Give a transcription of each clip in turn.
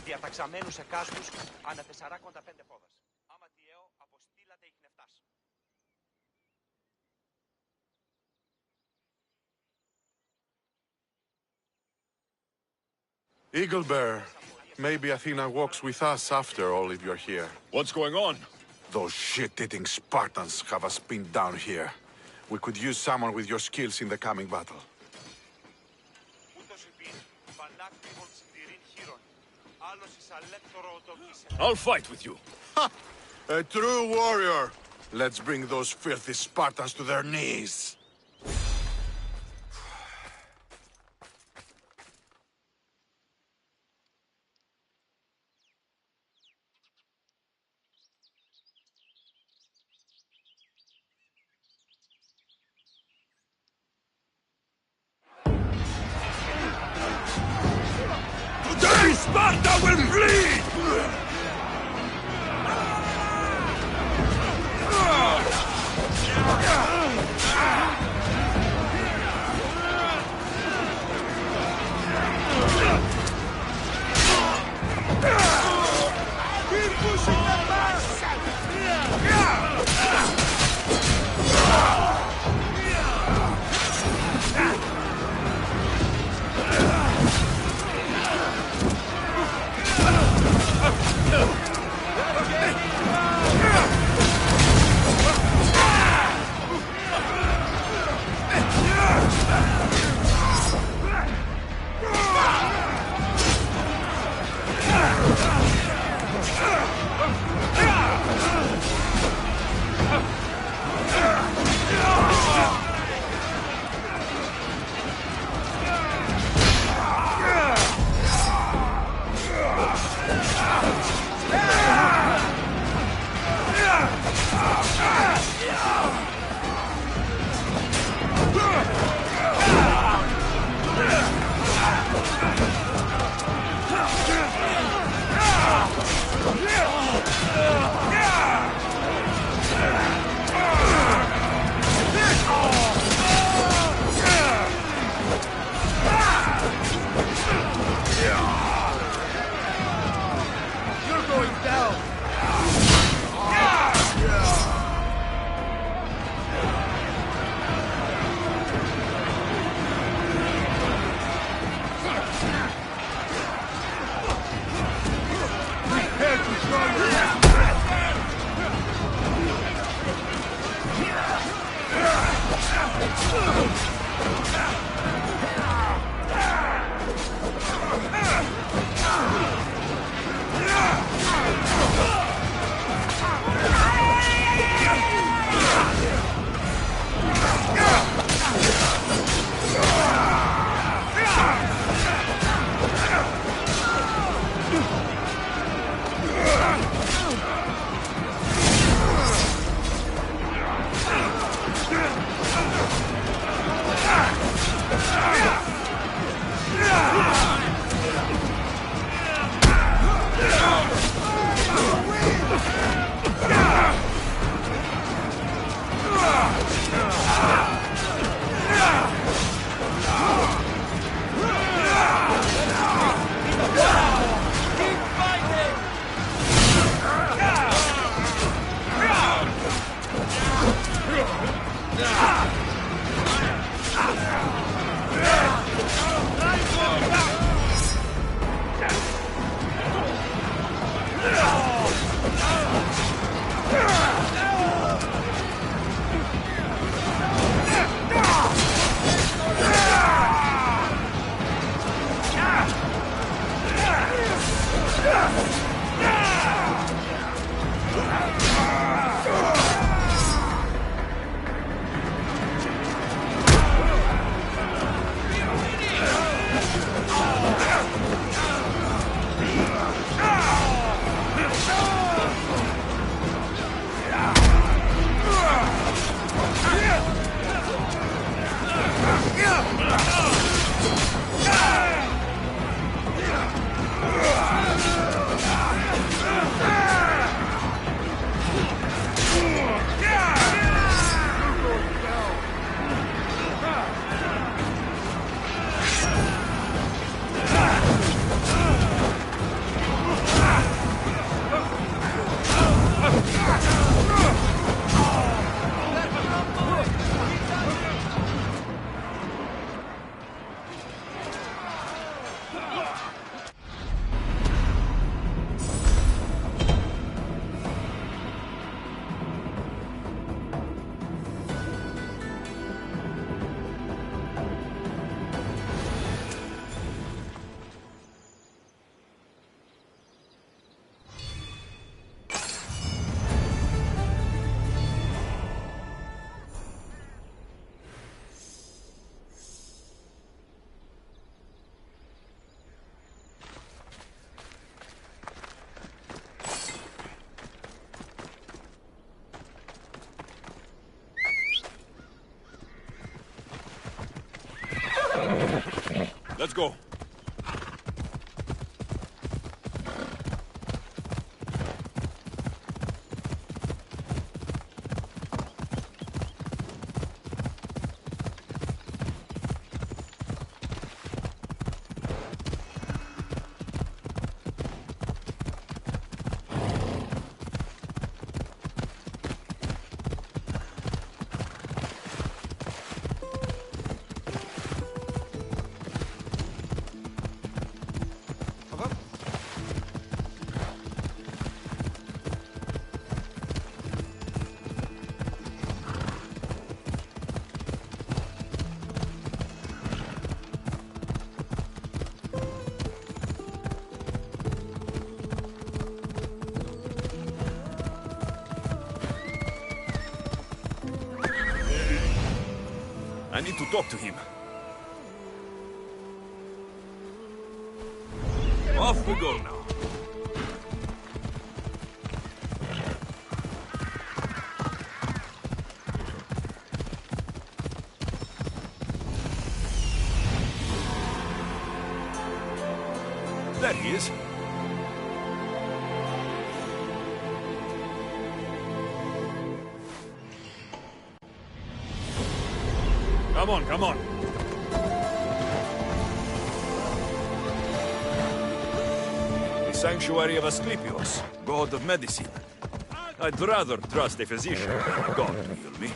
Διαταξαμένου σε κάσπους ανά 4,5 πόδας. Άμα τιαίο αποστήλατε ιχνευτάς. Eagle Bear, maybe Athena walks with us after all if you're here. What's going on? Those shit-eating Spartans have us pinned down here. We could use someone with your skills in the coming battle. I'll fight with you. Ha! A true warrior! Let's bring those filthy Spartans to their knees! Today Sparta will bleed! Let's go. I need to talk to him. Off we go now. There he is. Come on, come on. The sanctuary of Asclepios, god of medicine. I'd rather trust a physician than a god to heal me.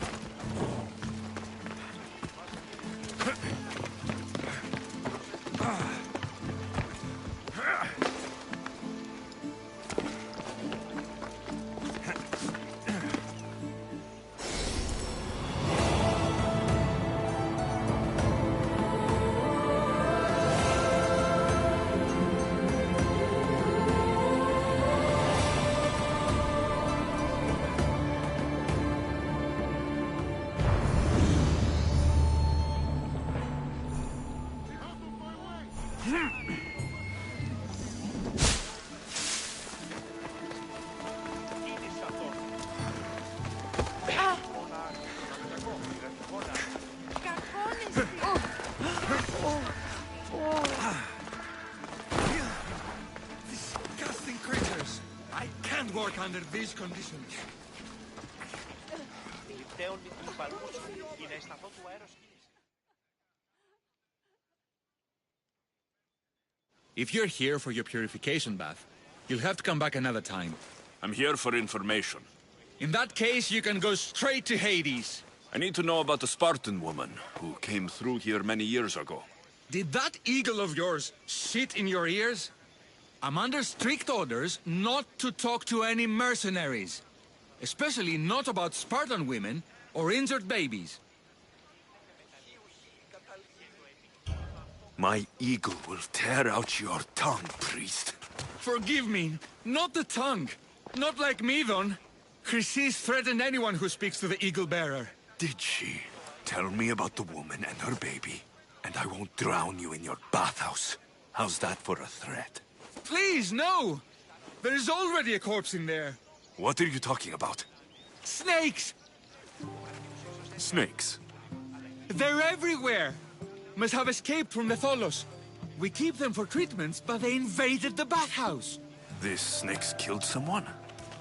Disgusting creatures! I can't work under these conditions. Τελευταίων υπαλλούς είναι σταθό του αεροσκήνης. If you're here for your purification bath, you'll have to come back another time. I'm here for information. In that case, you can go straight to Hades. I need to know about the Spartan woman who came through here many years ago. Did that eagle of yours shit in your ears? I'm under strict orders not to talk to any mercenaries. Especially not about Spartan women or injured babies. My eagle will tear out your tongue, priest. Forgive me, not the tongue. Not like me, Don. Chrysis threatened anyone who speaks to the eagle bearer. Did she? Tell me about the woman and her baby, and I won't drown you in your bathhouse. How's that for a threat? Please, no! There's already a corpse in there. What are you talking about? Snakes! Snakes? They're everywhere! Must have escaped from the Tholos. We keep them for treatments, but they invaded the bathhouse. These snakes killed someone?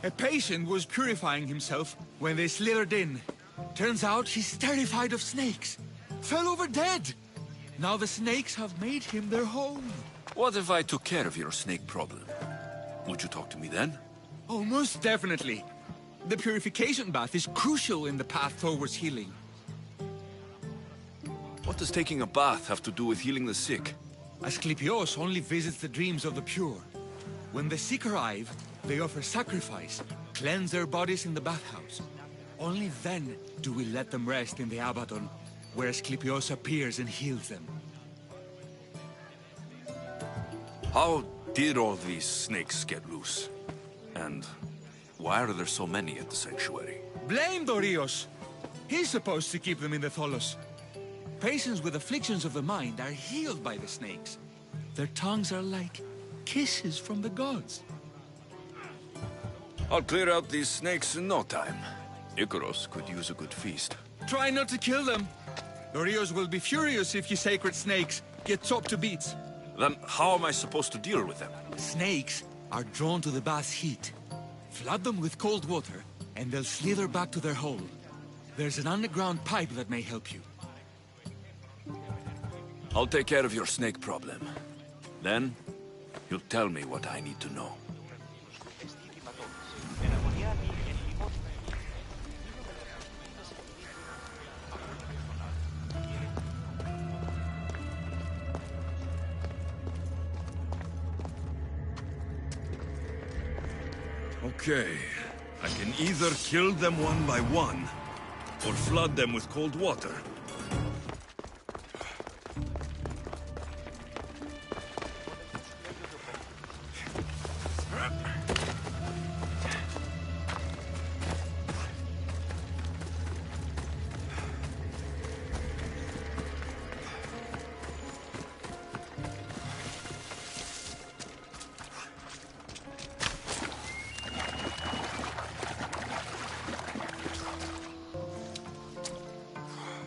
A patient was purifying himself when they slithered in. Turns out he's terrified of snakes. Fell over dead. Now the snakes have made him their home. What if I took care of your snake problem? Would you talk to me then? Oh, most definitely. The purification bath is crucial in the path towards healing. What does taking a bath have to do with healing the sick? Asclepios only visits the dreams of the pure. When the sick arrive, they offer sacrifice, cleanse their bodies in the bathhouse. Only then do we let them rest in the Abaddon, where Asclepios appears and heals them. How did all these snakes get loose? And why are there so many at the sanctuary? Blame Dorios! He's supposed to keep them in the Tholos. Patients with afflictions of the mind are healed by the snakes. Their tongues are like kisses from the gods. I'll clear out these snakes in no time. Icaros could use a good feast. Try not to kill them. Dorios will be furious if you sacred snakes get chopped to bits. Then how am I supposed to deal with them? Snakes are drawn to the bath's heat. Flood them with cold water, and they'll slither back to their hole. There's an underground pipe that may help you. I'll take care of your snake problem. Then, you'll tell me what I need to know. Okay. I can either kill them one by one, or flood them with cold water.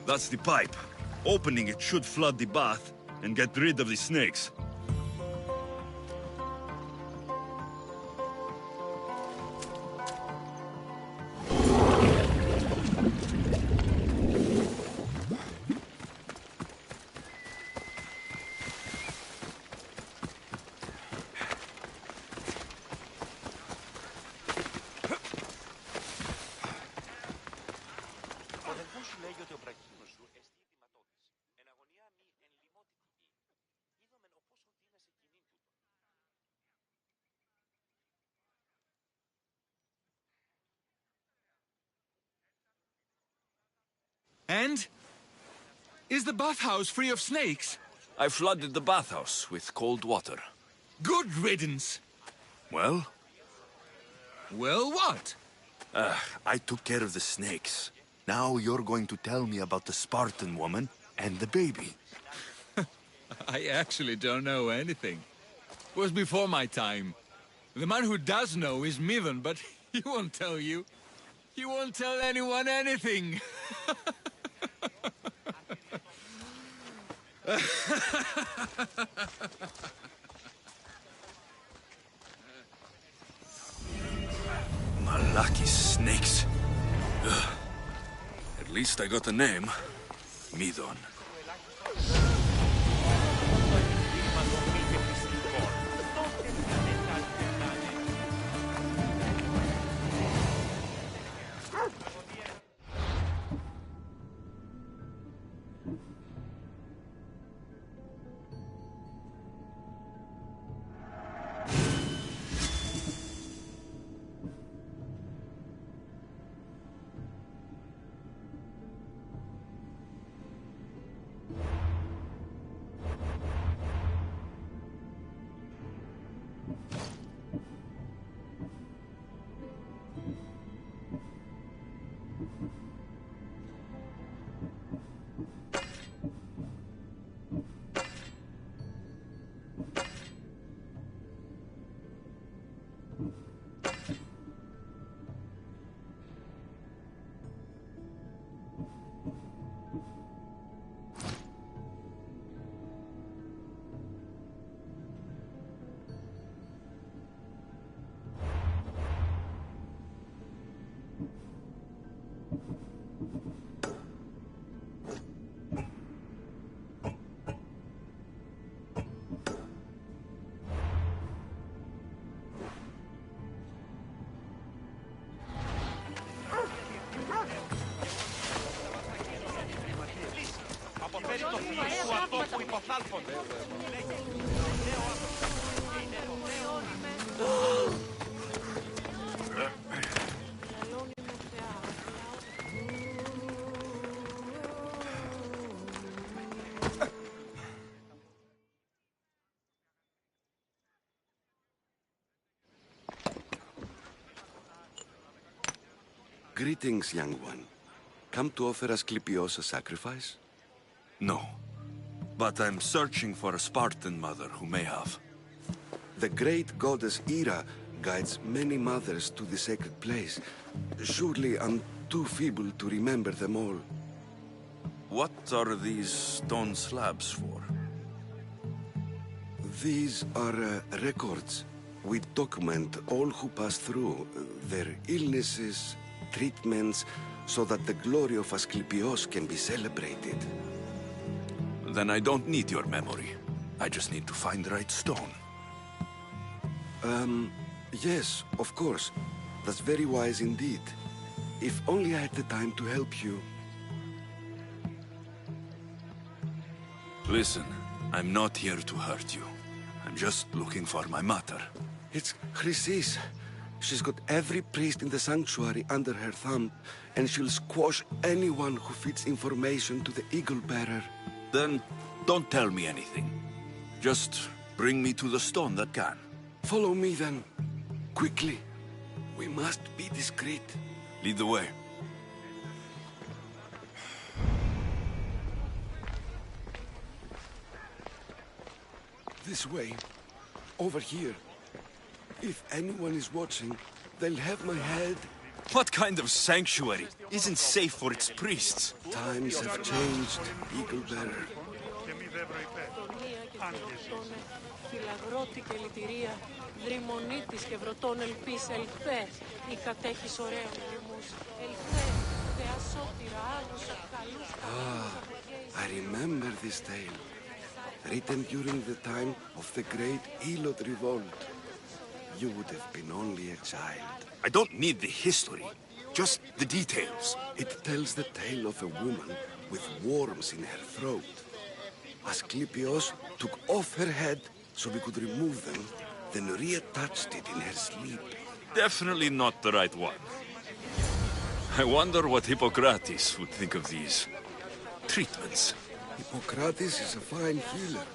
That's the pipe. Opening it should flood the bath and get rid of the snakes. And? Is the bathhouse free of snakes? I flooded the bathhouse with cold water. Good riddance. Well? Well, what? I took care of the snakes. Now you're going to tell me about the Spartan woman and the baby. I actually don't know anything. It was before my time. The man who does know is Mithun, but he won't tell you. He won't tell anyone anything. Malaki snakes. Ugh. At least I got a name. Midon. Greetings, young one. Come to offer Asclepios a sacrifice? No. But I'm searching for a Spartan mother who may have. The great goddess Ira guides many mothers to the sacred place. Surely I'm too feeble to remember them all. What are these stone slabs for? These are records. We document all who pass through, their illnesses, treatments, so that the glory of Asclepios can be celebrated. Then I don't need your memory. I just need to find the right stone. Yes, of course. That's very wise indeed. If only I had the time to help you. Listen, I'm not here to hurt you. I'm just looking for my mother. It's Chrysis. She's got every priest in the sanctuary under her thumb, and she'll squash anyone who feeds information to the Eagle Bearer. Then don't tell me anything. Just bring me to the stone that can. Follow me then. Quickly. We must be discreet. Lead the way. This way. Over here. If anyone is watching, they'll have my head. What kind of sanctuary isn't safe for its priests? Times have changed, Eagle Bearer. I remember this tale. Written during the time of the great Elot revolt. You would have been only a child. I don't need the history, just the details. It tells the tale of a woman with worms in her throat. Asclepios took off her head so we could remove them, then reattached it in her sleep. Definitely not the right one. I wonder what Hippocrates would think of these treatments. Hippocrates is a fine healer.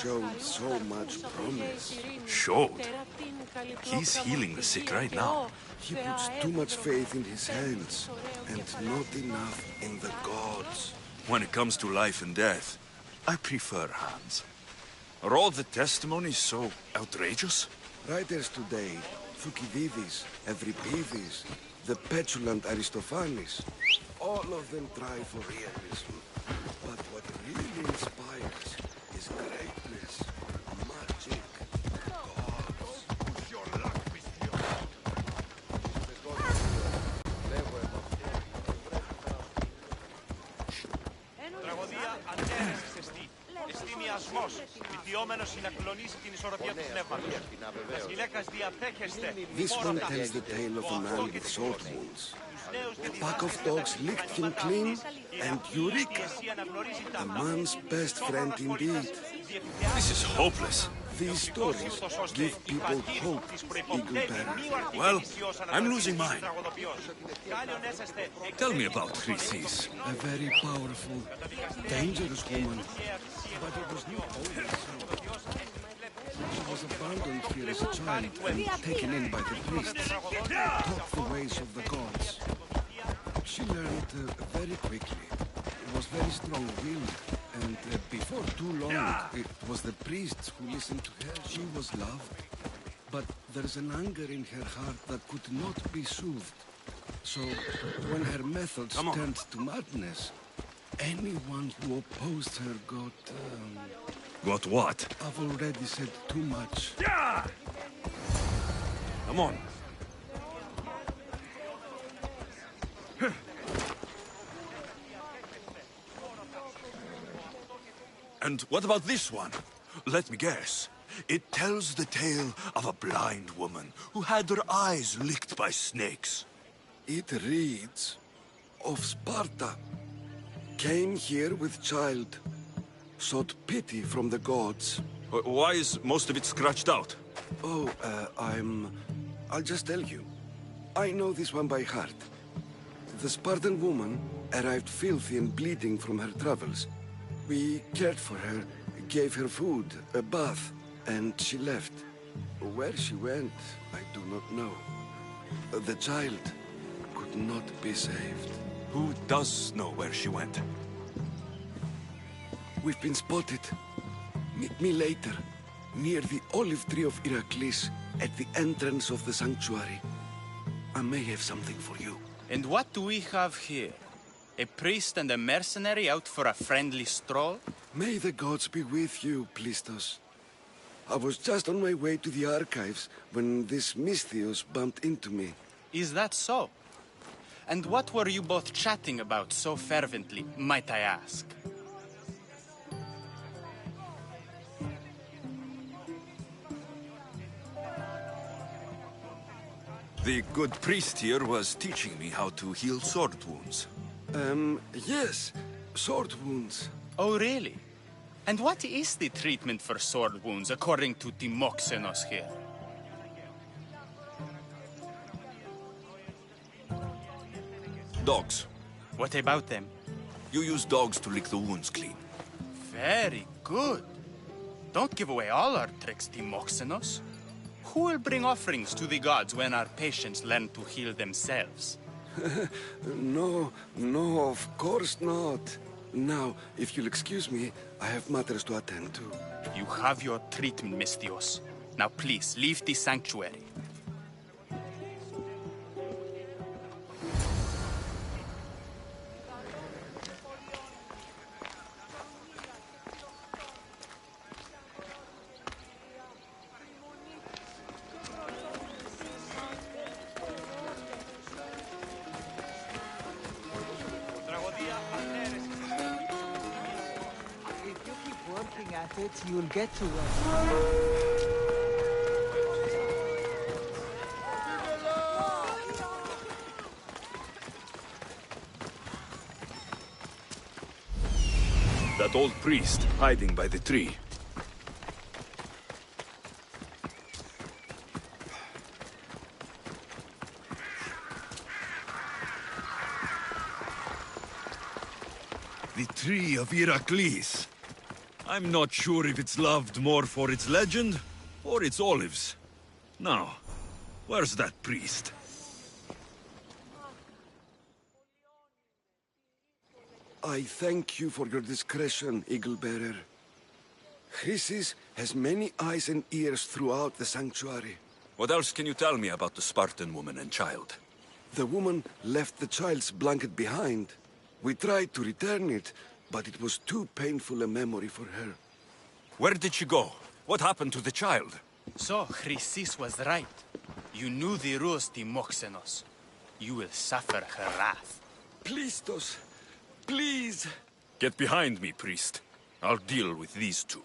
Showed so much promise. Showed? He's healing the sick right now. He puts too much faith in his hands, and not enough in the gods. When it comes to life and death, I prefer hands. Are all the testimonies so outrageous? Writers today, Thucydides, Euripides, the petulant Aristophanes, all of them try for realism. But what really inspires is greatness, magic, gods. Push your luck, Τραγωδία αντέρεση εστί. Εστί μιασμός, βιτιόμενος συνακλονίσει την ισορροπία του πνεύματος. Τας γυναίκας διαπέχεστε. This one tells the tale of a man with sword wounds. A pack of dogs licked him clean, and Eureka, a man's best friend indeed. This is hopeless. These stories give people hope, Eagle Bearer. Well, I'm losing mine. Tell me about Chrysis. A very powerful, dangerous woman. But it was not always so. She was abandoned here as a child and taken in by the priests, taught the ways of the gods. She learned very quickly, was very strong-willed, and before too long, it was the priests who listened to her. She was loved, but there's an anger in her heart that could not be soothed. So, when her methods turned to madness, anyone who opposed her got... Got what? I've already said too much. Come on. And what about this one? Let me guess. It tells the tale of a blind woman who had her eyes licked by snakes. It reads of Sparta. Came here with child. Sought pity from the gods. Why is most of it scratched out? Oh, I'll just tell you. I know this one by heart. The Spartan woman arrived filthy and bleeding from her travels. We cared for her, gave her food, a bath, and she left. Where she went, I do not know. The child could not be saved. Who does know where she went? We've been spotted. Meet me later, near the olive tree of Iraklis, at the entrance of the sanctuary. I may have something for you. And what do we have here? A priest and a mercenary out for a friendly stroll? May the gods be with you, Plistos. I was just on my way to the archives when this Misthios bumped into me. Is that so? And what were you both chatting about so fervently, might I ask? The good priest here was teaching me how to heal sword wounds. Yes. Sword wounds. Oh, really? And what is the treatment for sword wounds, according to Timoxenos here? Dogs. What about them? You use dogs to lick the wounds clean. Very good. Don't give away all our tricks, Timoxenos. Who will bring offerings to the gods when our patients learn to heal themselves? No, of course not. Now, if you'll excuse me, I have matters to attend to. You have your treatment, Misthios. Now please, leave the sanctuary. At it, you'll get to it. That old priest hiding by the tree. The tree of Heracles. I'm not sure if it's loved more for its legend or its olives. Now, where's that priest? I thank you for your discretion, Eagle Bearer. Chrysis has many eyes and ears throughout the sanctuary. What else can you tell me about the Spartan woman and child? The woman left the child's blanket behind. We tried to return it, but it was too painful a memory for her. Where did she go? What happened to the child? So, Chrysis was right. You knew the rules, Timoxenos. You will suffer her wrath. Plistos, please! Get behind me, priest. I'll deal with these two.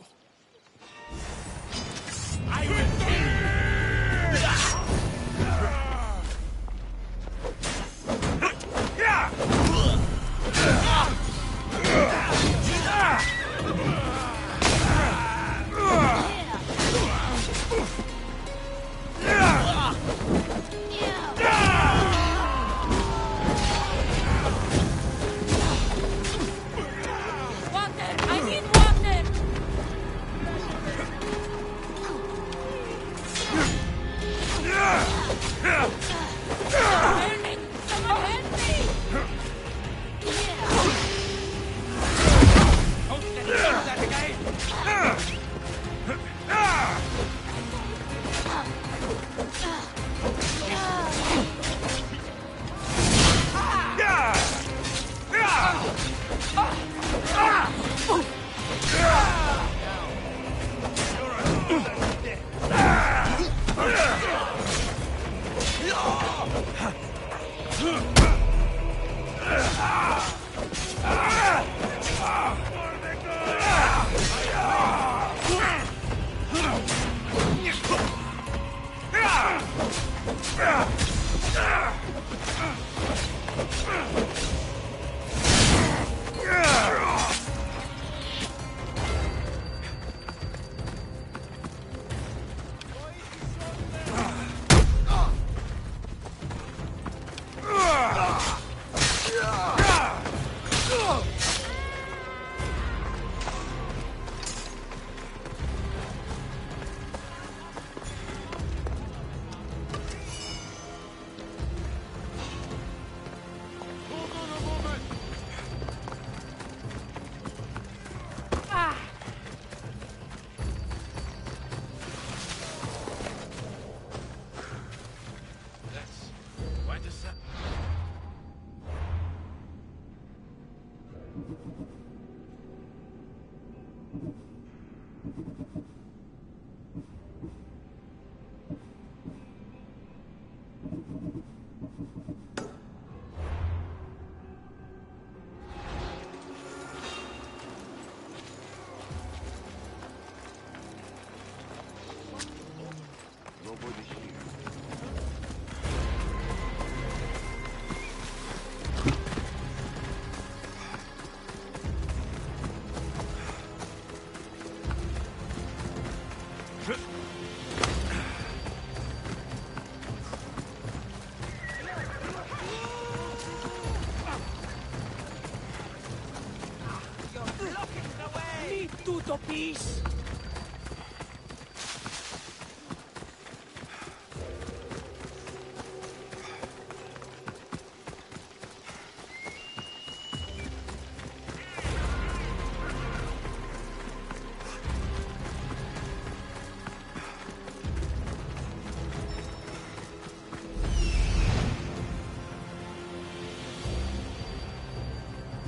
peace!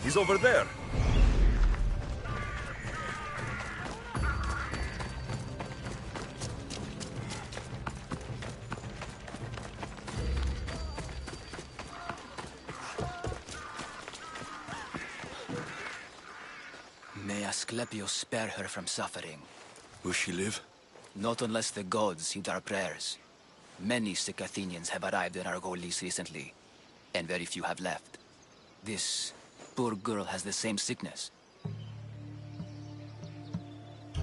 He's over there. May Asclepius spare her from suffering. Will she live? Not unless the gods heed our prayers. Many sick Athenians have arrived in Argolis recently, and very few have left. This poor girl has the same sickness.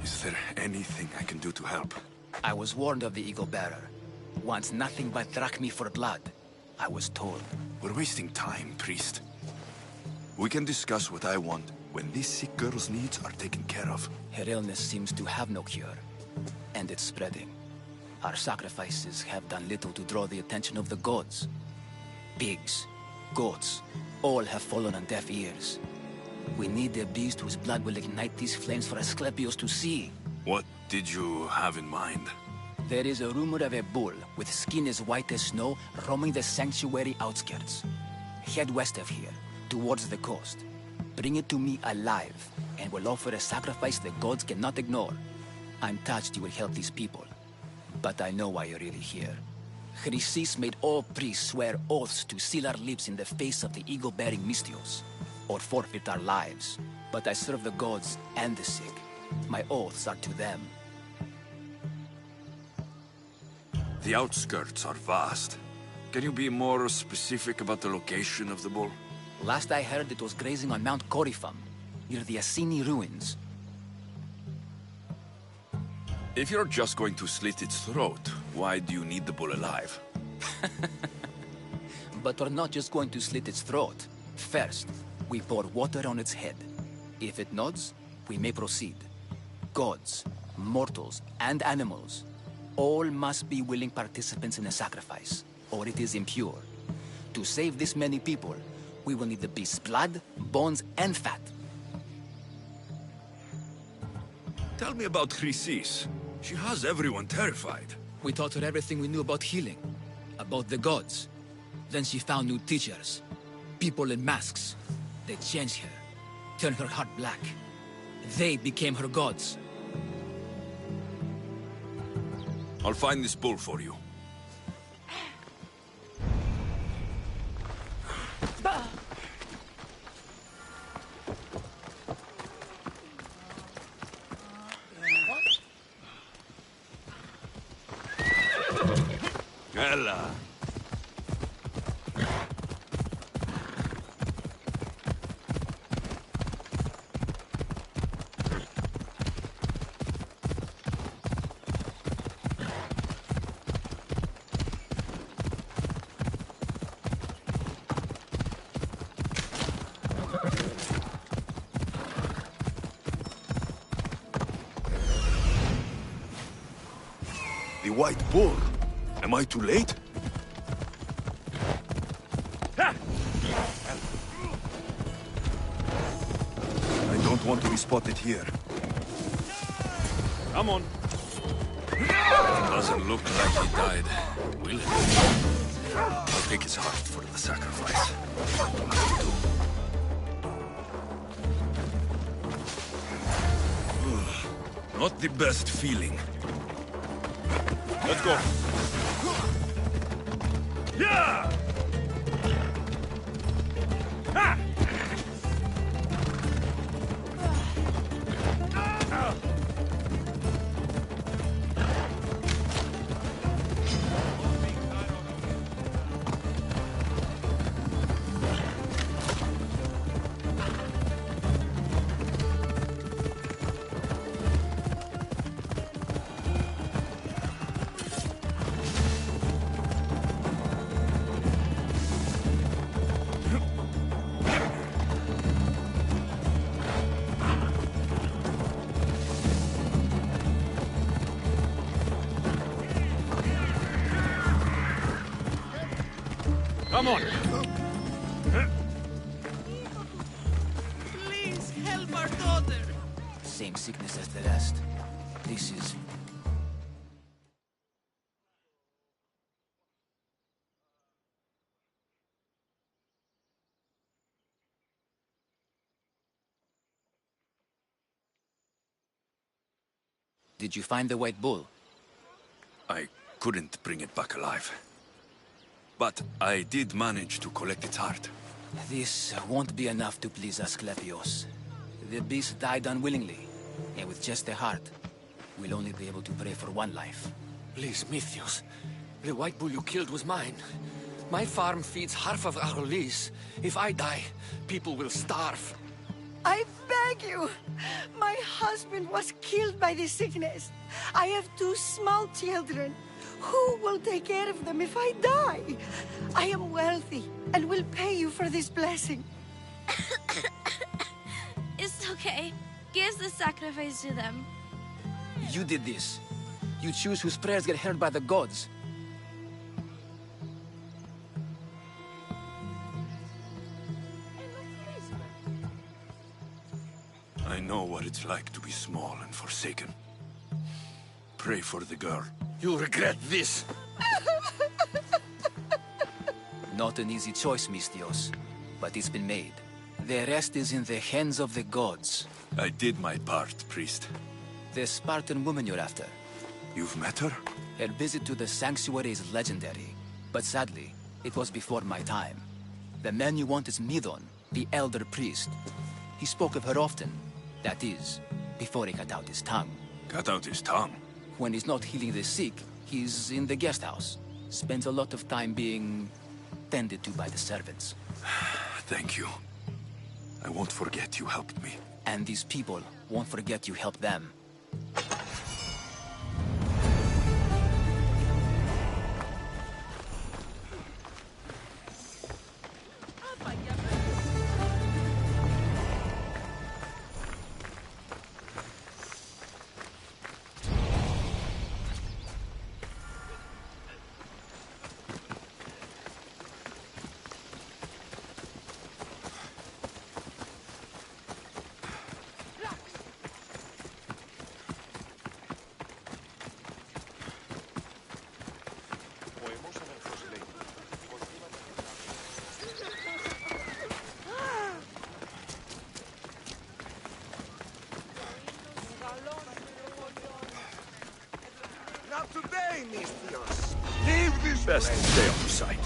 Is there anything I can do to help? I was warned of the Eagle Bearer. Wants nothing but drachmi for blood. I was told. We're wasting time, priest. We can discuss what I want when this sick girl's needs are taken care of. Her illness seems to have no cure, and it's spreading. Our sacrifices have done little to draw the attention of the gods. Pigs, goats, all have fallen on deaf ears. We need a beast whose blood will ignite these flames for Asclepius to see. What did you have in mind? There is a rumor of a bull with skin as white as snow roaming the sanctuary outskirts. Head west of here, towards the coast. Bring it to me alive, and we'll offer a sacrifice the gods cannot ignore. I'm touched you will help these people, but I know why you're really here. Chrysis made all priests swear oaths to seal our lips in the face of the eagle-bearing Mystios, or forfeit our lives. But I serve the gods and the sick. My oaths are to them. The outskirts are vast. Can you be more specific about the location of the bull? Last I heard, it was grazing on Mount Corifum, near the Assini ruins. If you're just going to slit its throat, why do you need the bull alive? But we're not just going to slit its throat. First, we pour water on its head. If it nods, we may proceed. Gods, mortals, and animals, all must be willing participants in the sacrifice, or it is impure. To save this many people, we will need the beast's blood, bones, and fat. Tell me about Chrysis. She has everyone terrified. We taught her everything we knew about healing, about the gods. Then she found new teachers, people in masks. They changed her, turned her heart black. They became her gods. I'll find this bull for you. Ella. The White Bull. Am I too late? I don't want to be spotted here. Come on. Doesn't look like he died, will it? I'll take his heart for the sacrifice. Not the best feeling. Let's go. Yeah! Ha! Come on! Please help our daughter. Same sickness as the rest. This is... Did you find the white bull? I couldn't bring it back alive. But I did manage to collect its heart. This won't be enough to please Asclepios. The beast died unwillingly, and with just a heart, we'll only be able to pray for one life. Please, Mythios. The white bull you killed was mine. My farm feeds half of our lease. If I die, people will starve. I beg you! My husband was killed by this sickness. I have 2 small children. Who will take care of them if I die? I am wealthy and will pay you for this blessing. It's okay. Give the sacrifice to them. You did this. You choose whose prayers get heard by the gods. I know what it's like to be small and forsaken. Pray for the girl. You'll regret this. Not an easy choice, Mystios, but it's been made. The rest is in the hands of the gods. I did my part, priest. The Spartan woman you're after. You've met her? Her visit to the sanctuary is legendary, but sadly, it was before my time. The man you want is Midon, the elder priest. He spoke of her often. That is, before he cut out his tongue. Cut out his tongue? When he's not healing the sick, he's in the guest house. Spends a lot of time being tended to by the servants. Thank you. I won't forget you helped me. And these people won't forget you helped them. Not today, Mystios. Leave this best stay off sight.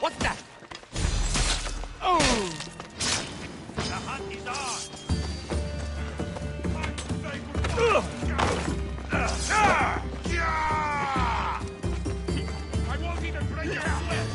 What's that? The hunt is on! I won't even break your sweat!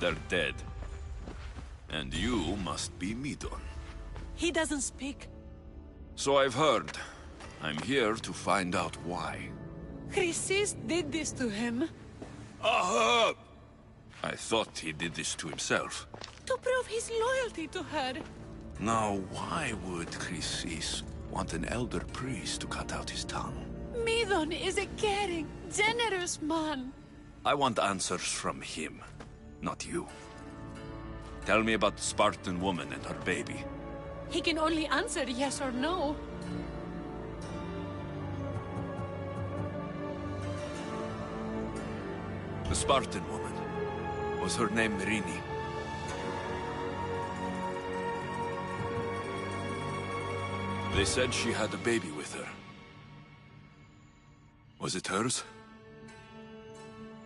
They're dead. And you must be Midon. He doesn't speak. So I've heard. I'm here to find out why. Chrysis did this to him. Aha! I thought he did this to himself. To prove his loyalty to her. Now, why would Chrysis want an elder priest to cut out his tongue? Midon is a caring, generous man. I want answers from him, not you. Tell me about the Spartan woman and her baby. He can only answer yes or no. The Spartan woman. Was her name Rini? They said she had a baby with her. Was it hers?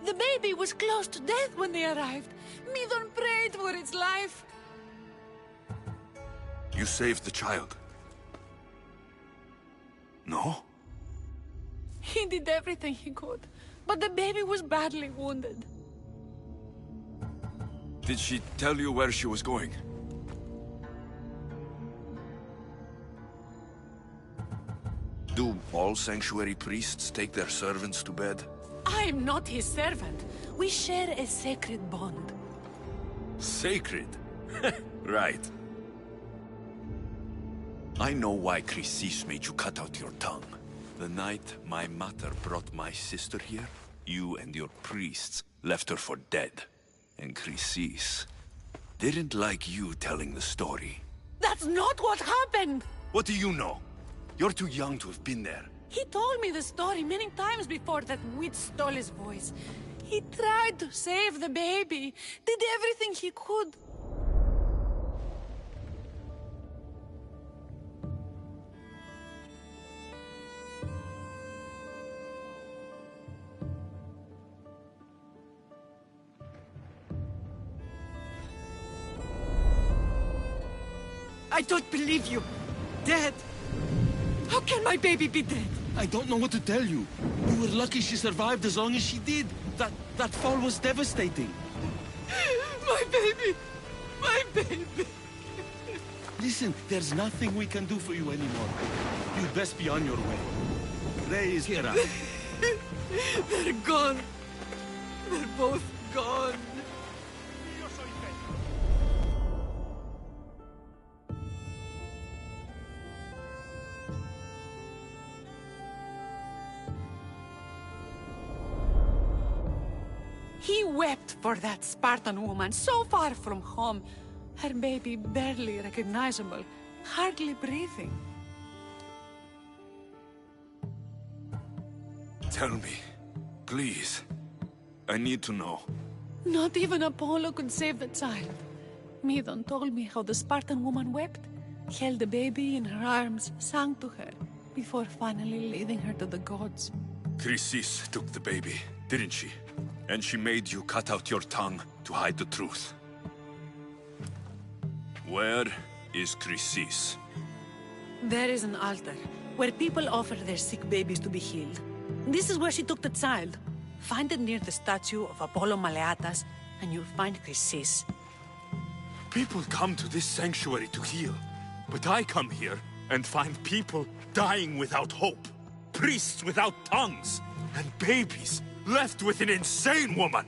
The baby was close to death when they arrived. Midon prayed for its life. You saved the child. No? He did everything he could, but the baby was badly wounded. Did she tell you where she was going? Do all sanctuary priests take their servants to bed? I'm not his servant. We share a sacred bond. Sacred? Right. I know why Chrysis made you cut out your tongue. The night my mother brought my sister here, you and your priests left her for dead. And Chrysis didn't like you telling the story. That's not what happened! What do you know? You're too young to have been there. He told me the story many times before that witch stole his voice. He tried to save the baby, did everything he could. I don't believe you. Dead. How can my baby be dead? I don't know what to tell you. You were lucky she survived as long as she did. That fall was devastating. My baby! My baby! Listen, there's nothing we can do for you anymore. You'd best be on your way. Ray is here. They're gone. They're both gone. He wept for that Spartan woman, so far from home. Her baby barely recognizable, hardly breathing. Tell me, please. I need to know. Not even Apollo could save the child. Midon told me how the Spartan woman wept, held the baby in her arms, sang to her, before finally leading her to the gods. Chrysis took the baby, didn't she? And she made you cut out your tongue to hide the truth. Where is Chrysis? There is an altar, where people offer their sick babies to be healed. This is where she took the child. Find it near the statue of Apollo Maleatas, and you'll find Chrysis. People come to this sanctuary to heal. But I come here and find people dying without hope. Priests without tongues. And babies left with an insane woman.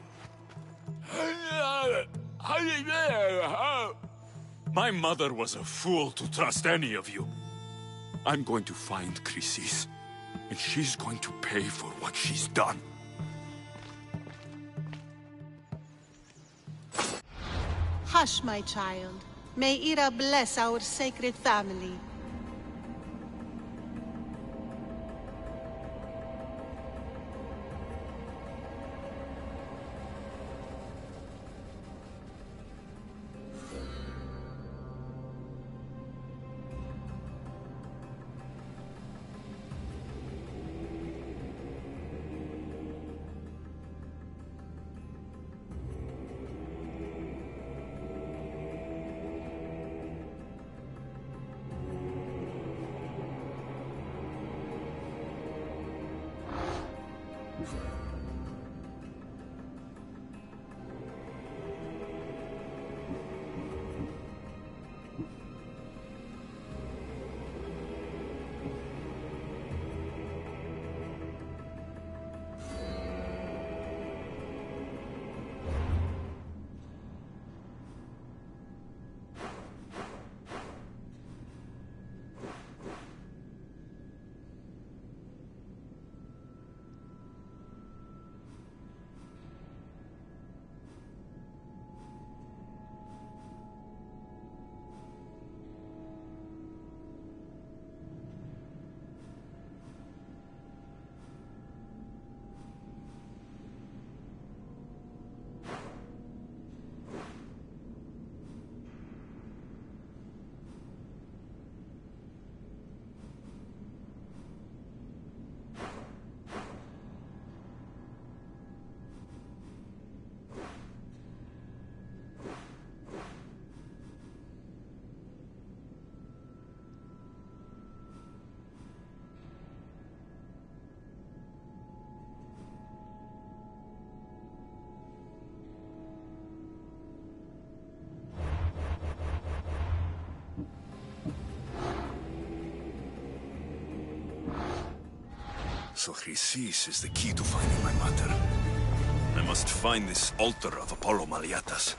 My mother was a fool to trust any of you. I'm going to find Chrysis, and she's going to pay for what she's done. Hush, my child. May Ira bless our sacred family. So Chrysis is the key to finding my mother. I must find this altar of Apollo Maliatas.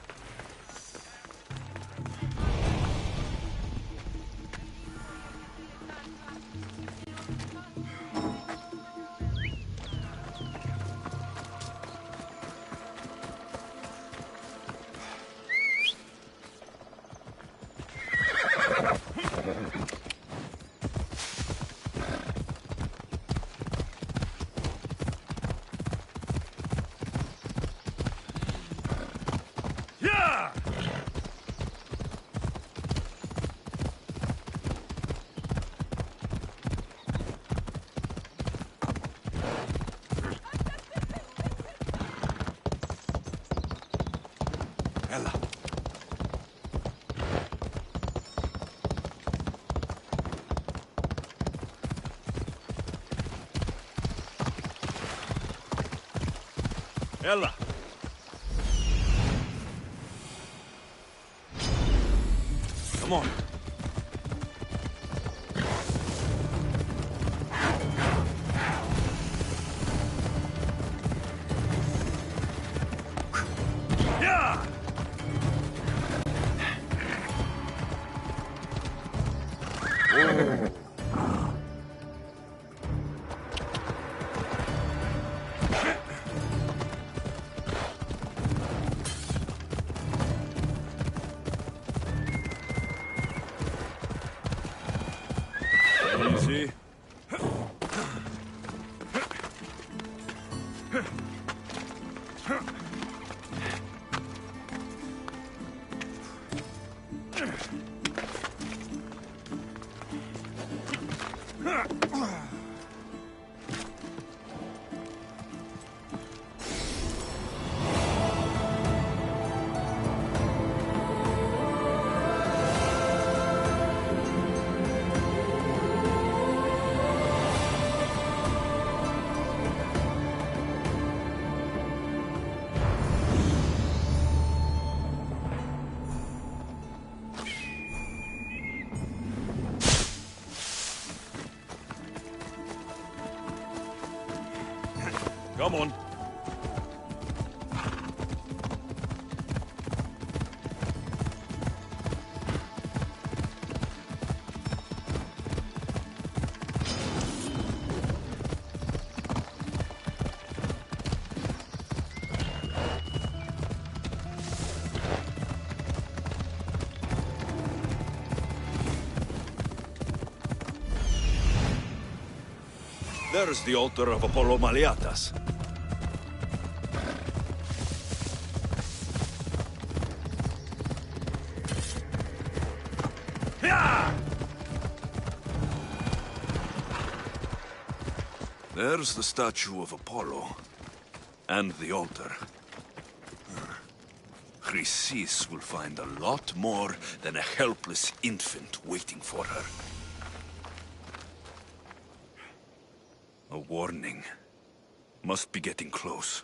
Ella. Ella! Come on. Yeah! Easy. Come on. There's the altar of Apollo Maliatas. There's the statue of Apollo. And the altar. Chrysis will find a lot more than a helpless infant waiting for her. A warning. Must be getting close.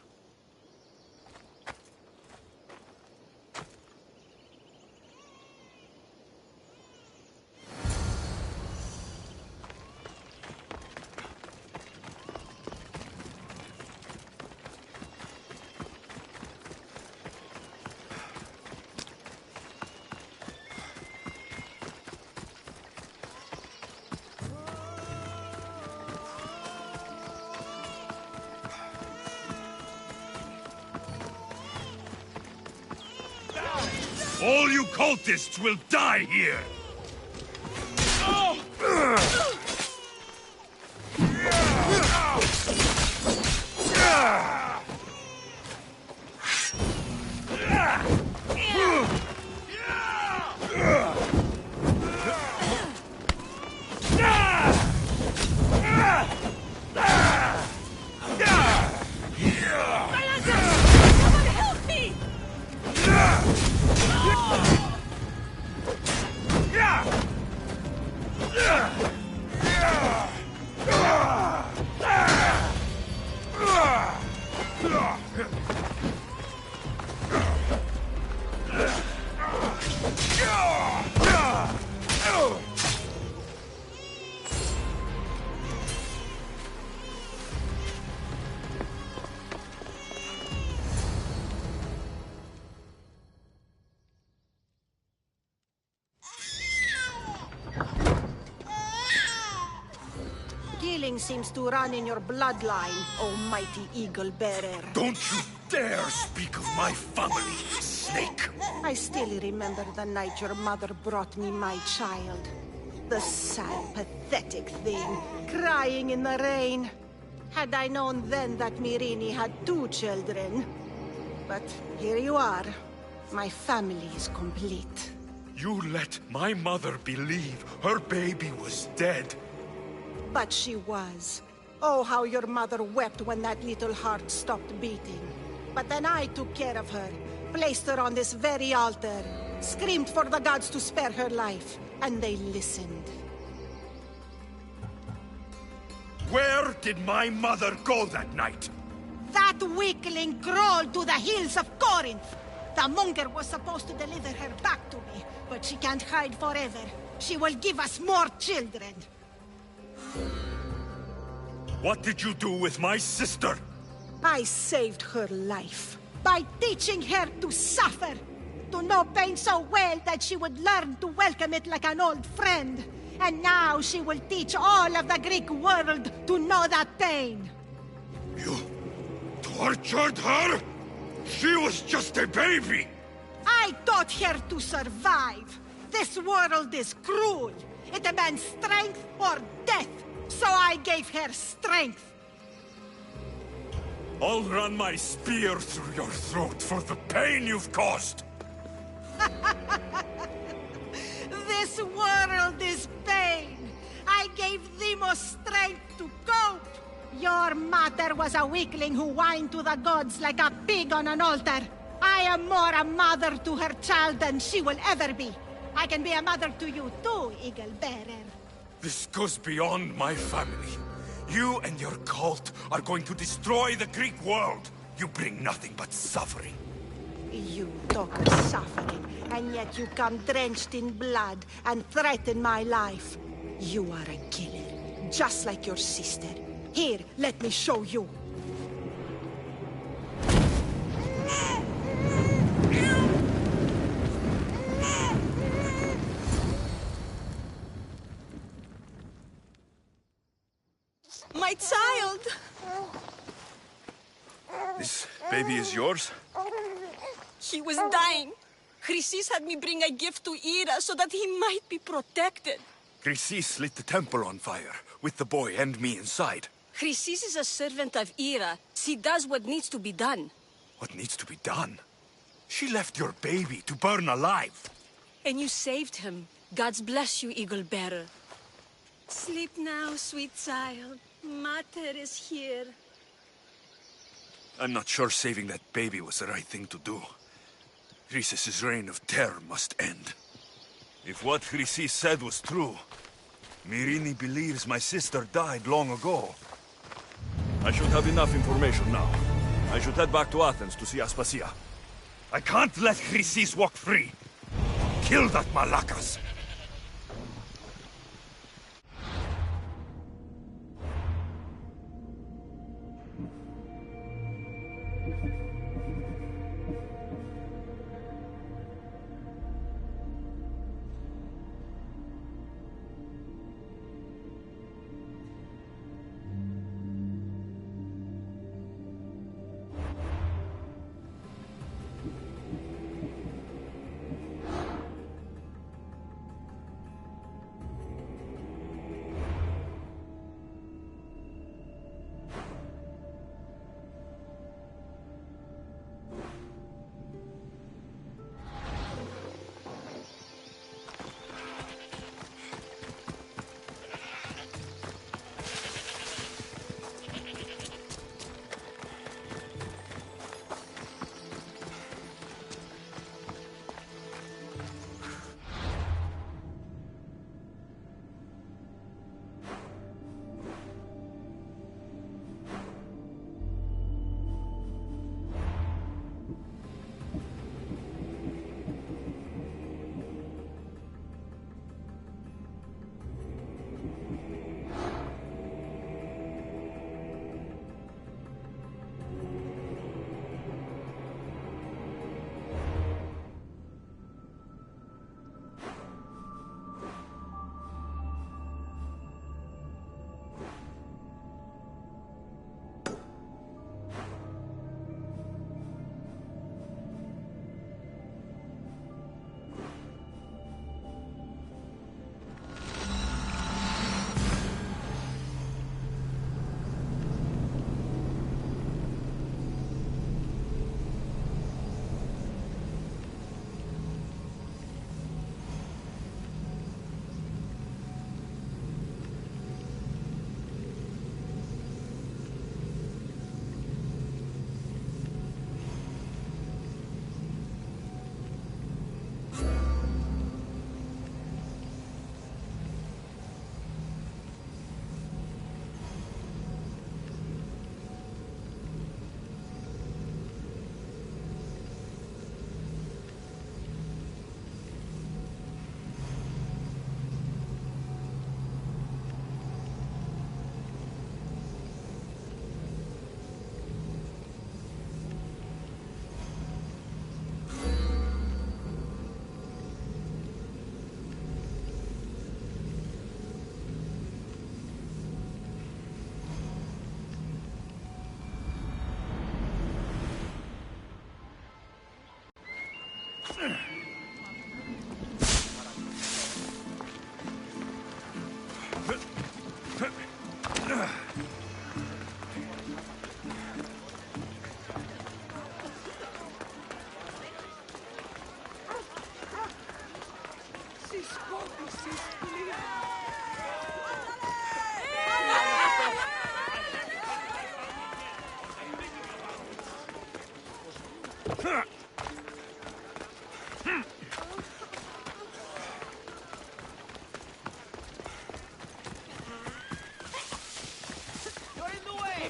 All you cultists will die here! Help me! pain seems to run in your bloodline, oh mighty eagle bearer. Don't you dare speak of my family, snake! I still remember the night your mother brought me my child. The sad, pathetic thing, crying in the rain. Had I known then that Mirini had 2 children. But here you are. My family is complete. You let my mother believe her baby was dead. But she was. Oh, how your mother wept when that little heart stopped beating. But then I took care of her, placed her on this very altar, screamed for the gods to spare her life, and they listened. Where did my mother go that night? That weakling crawled to the hills of Corinth. The monger was supposed to deliver her back to me, but she can't hide forever. She will give us more children. What did you do with my sister? I saved her life by teaching her to suffer, to know pain so well that she would learn to welcome it like an old friend. And now she will teach all of the Greek world to know that pain. You tortured her? She was just a baby! I taught her to survive. This world is cruel. It demands strength or death. So I gave her strength. I'll run my spear through your throat for the pain you've caused! This world is pain. I gave Demos strength to cope. Your mother was a weakling who whined to the gods like a pig on an altar. I am more a mother to her child than she will ever be. I can be a mother to you too, Eagle Bearer. This goes beyond my family. You and your cult are going to destroy the Greek world. You bring nothing but suffering. You talk of suffering, and yet you come drenched in blood and threaten my life. You are a killer, just like your sister. Here, let me show you. My child! This baby is yours? He was dying. Chrysis had me bring a gift to Ira so that he might be protected. Chrysis lit the temple on fire, with the boy and me inside. Chrysis is a servant of Ira. She does what needs to be done. What needs to be done? She left your baby to burn alive. And you saved him. Gods bless you, Eagle Bearer. Sleep now, sweet child. Mater is here. I'm not sure saving that baby was the right thing to do. Chrysis' reign of terror must end. If what Chrysis said was true, Mirini believes my sister died long ago. I should have enough information now. I should head back to Athens to see Aspasia. I can't let Chrysis walk free. Kill that Malakas!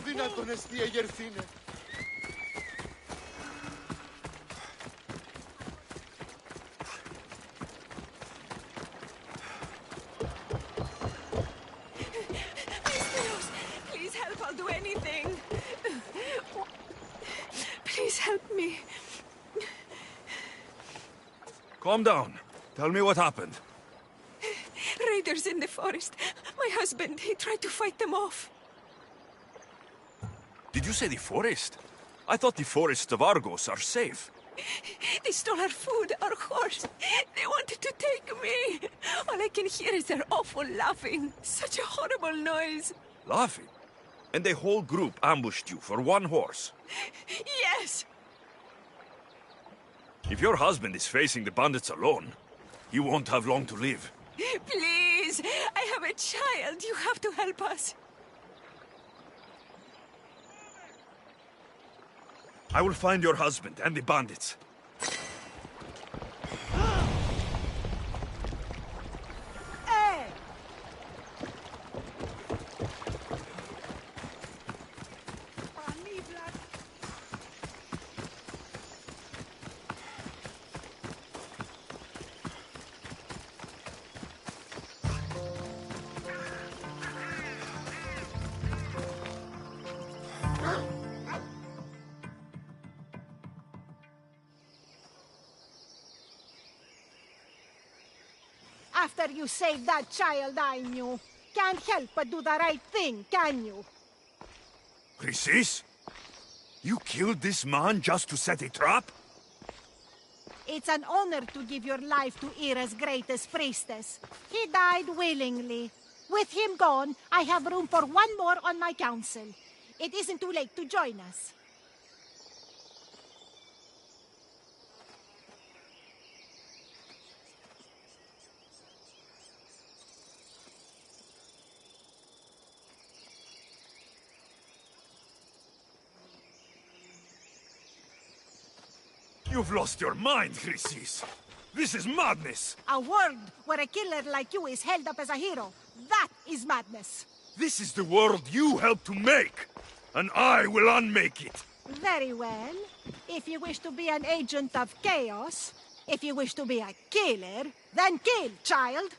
Δυνατόν εστί εγερθήνε. Please help, I'll do anything. Please help me. Calm down. Tell me what happened. Raiders in the forest. My husband, he tried to fight them off. Did you say the forest? I thought the forests of Argos are safe. They stole our food, our horse. They wanted to take me. All I can hear is their awful laughing. Such a horrible noise. Laughing? And the whole group ambushed you for one horse. Yes. If your husband is facing the bandits alone, he won't have long to live. Please, I have a child. You have to help us. I will find your husband and the bandits. Hey! After you saved that child I knew, can't help but do the right thing, can you? Chrysis? You killed this man just to set a trap? It's an honor to give your life to Ira's greatest priestess. He died willingly. With him gone, I have room for one more on my council. It isn't too late to join us. You've lost your mind, Chrysis. This is madness. A world where a killer like you is held up as a hero. That is madness. This is the world you helped to make, and I will unmake it. Very well. If you wish to be an agent of chaos, if you wish to be a killer, then kill, child.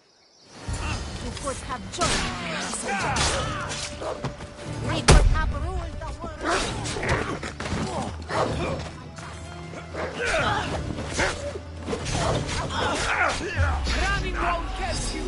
You could have joined us. We could have ruled the world. Running won't catch you!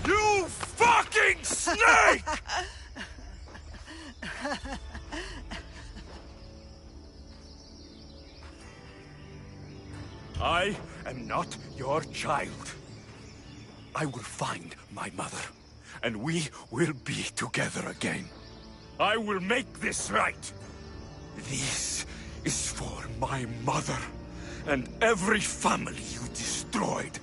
You fucking snake! I am not your child. I will find my mother, and we will be together again. I will make this right. This is for my mother and every family you destroyed.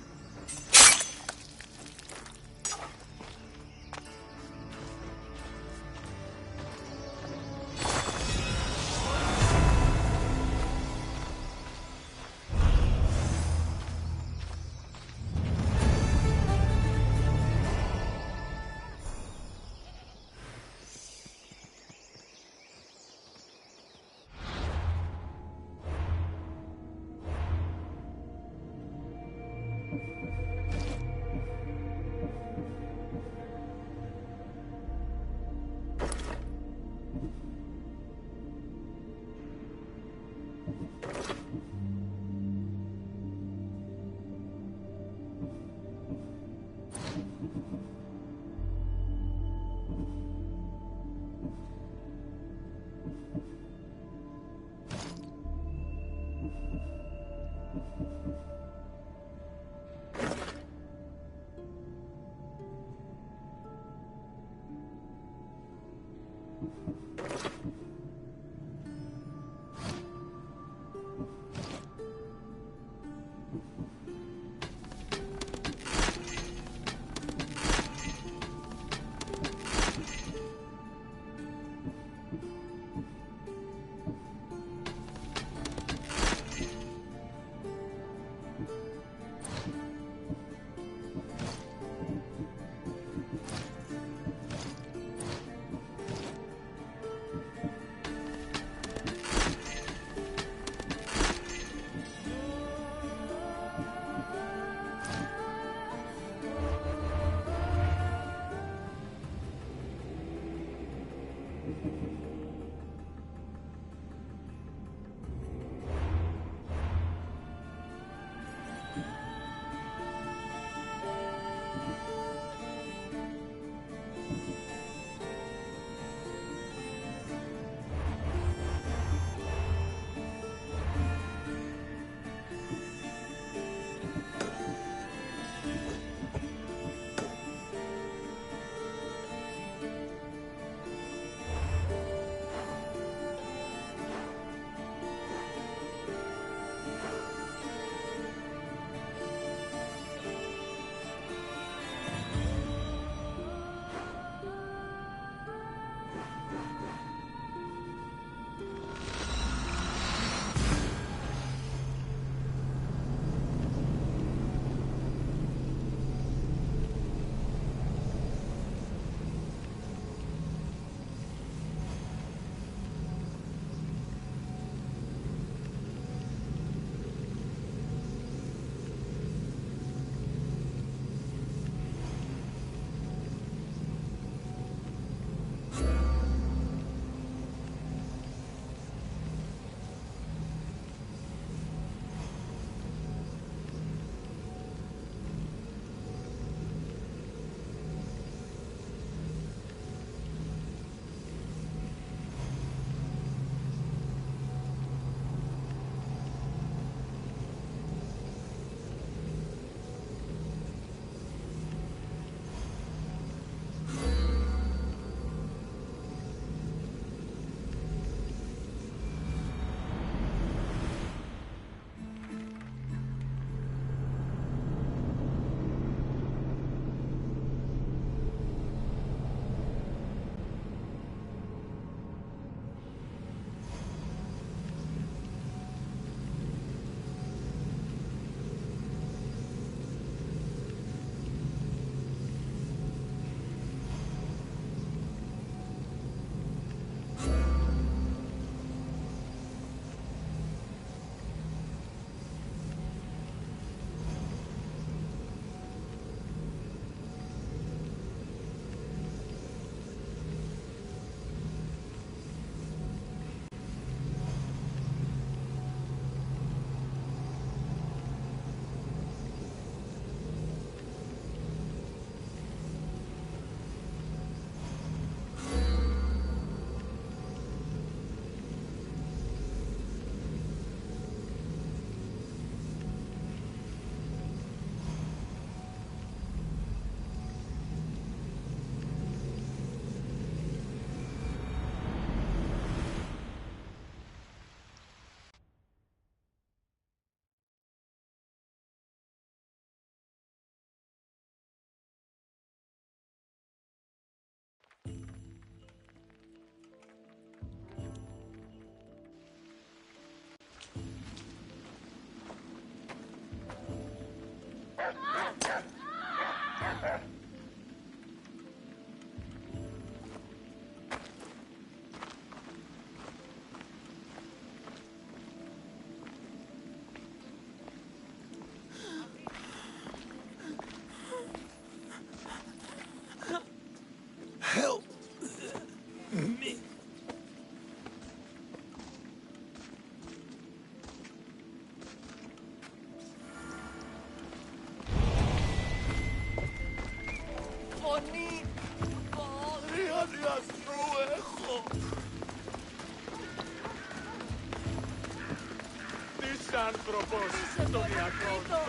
άνθρωπος στο διακόπτω.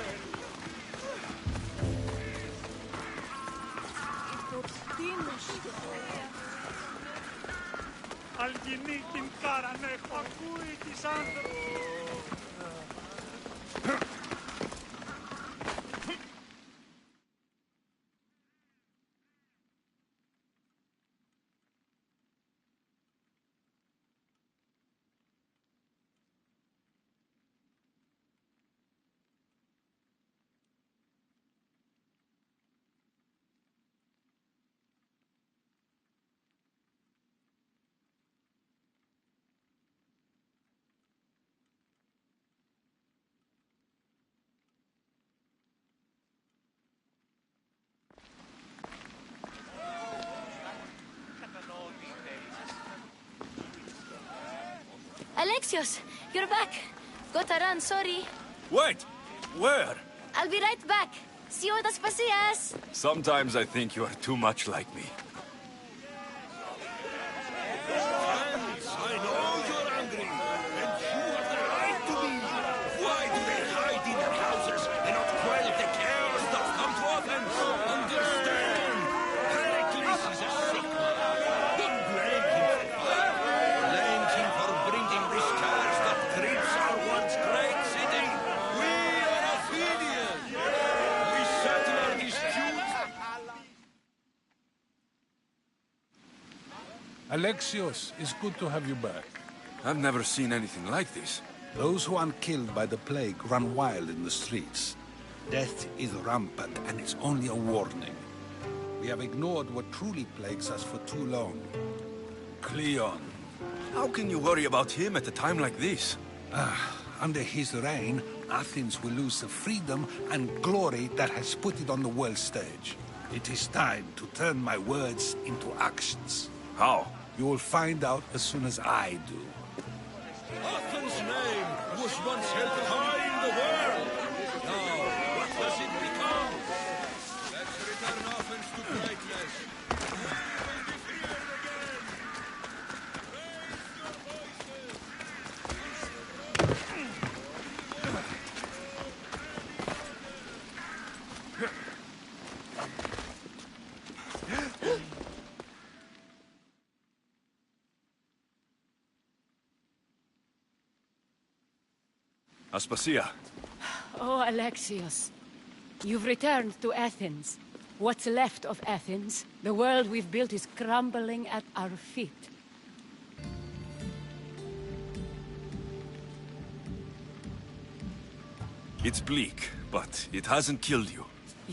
αλγινή την χάραν έχω. Ακούει της άνθρωπου. Alexios, you're back. Got to run, sorry. Wait! Where? I'll be right back. See you at Aspasias. Sometimes I think you are too much like me. I know you're angry, and you have the right to be. Why do they hide in their houses and not quell the chaos that come to Athens? Understand? Pericles is a sick man. Don't blame him for fire. Blame him for bringing this chaos that grips our once great city. We are Athenians. We settle our disputes. Alexios, it's good to have you back. I've never seen anything like this. Those who aren't killed by the plague run wild in the streets. Death is rampant, and it's only a warning. We have ignored what truly plagues us for too long. Cleon. How can you worry about him at a time like this? Under his reign, Athens will lose the freedom and glory that has put it on the world stage. It is time to turn my words into actions. How? You will find out as soon as I do. Athens' name was once held high in the world. Now, what does it become? Let's return Athens to greatness. Aspasia. Oh, Alexios. You've returned to Athens. What's left of Athens, the world we've built is crumbling at our feet. It's bleak, but it hasn't killed you.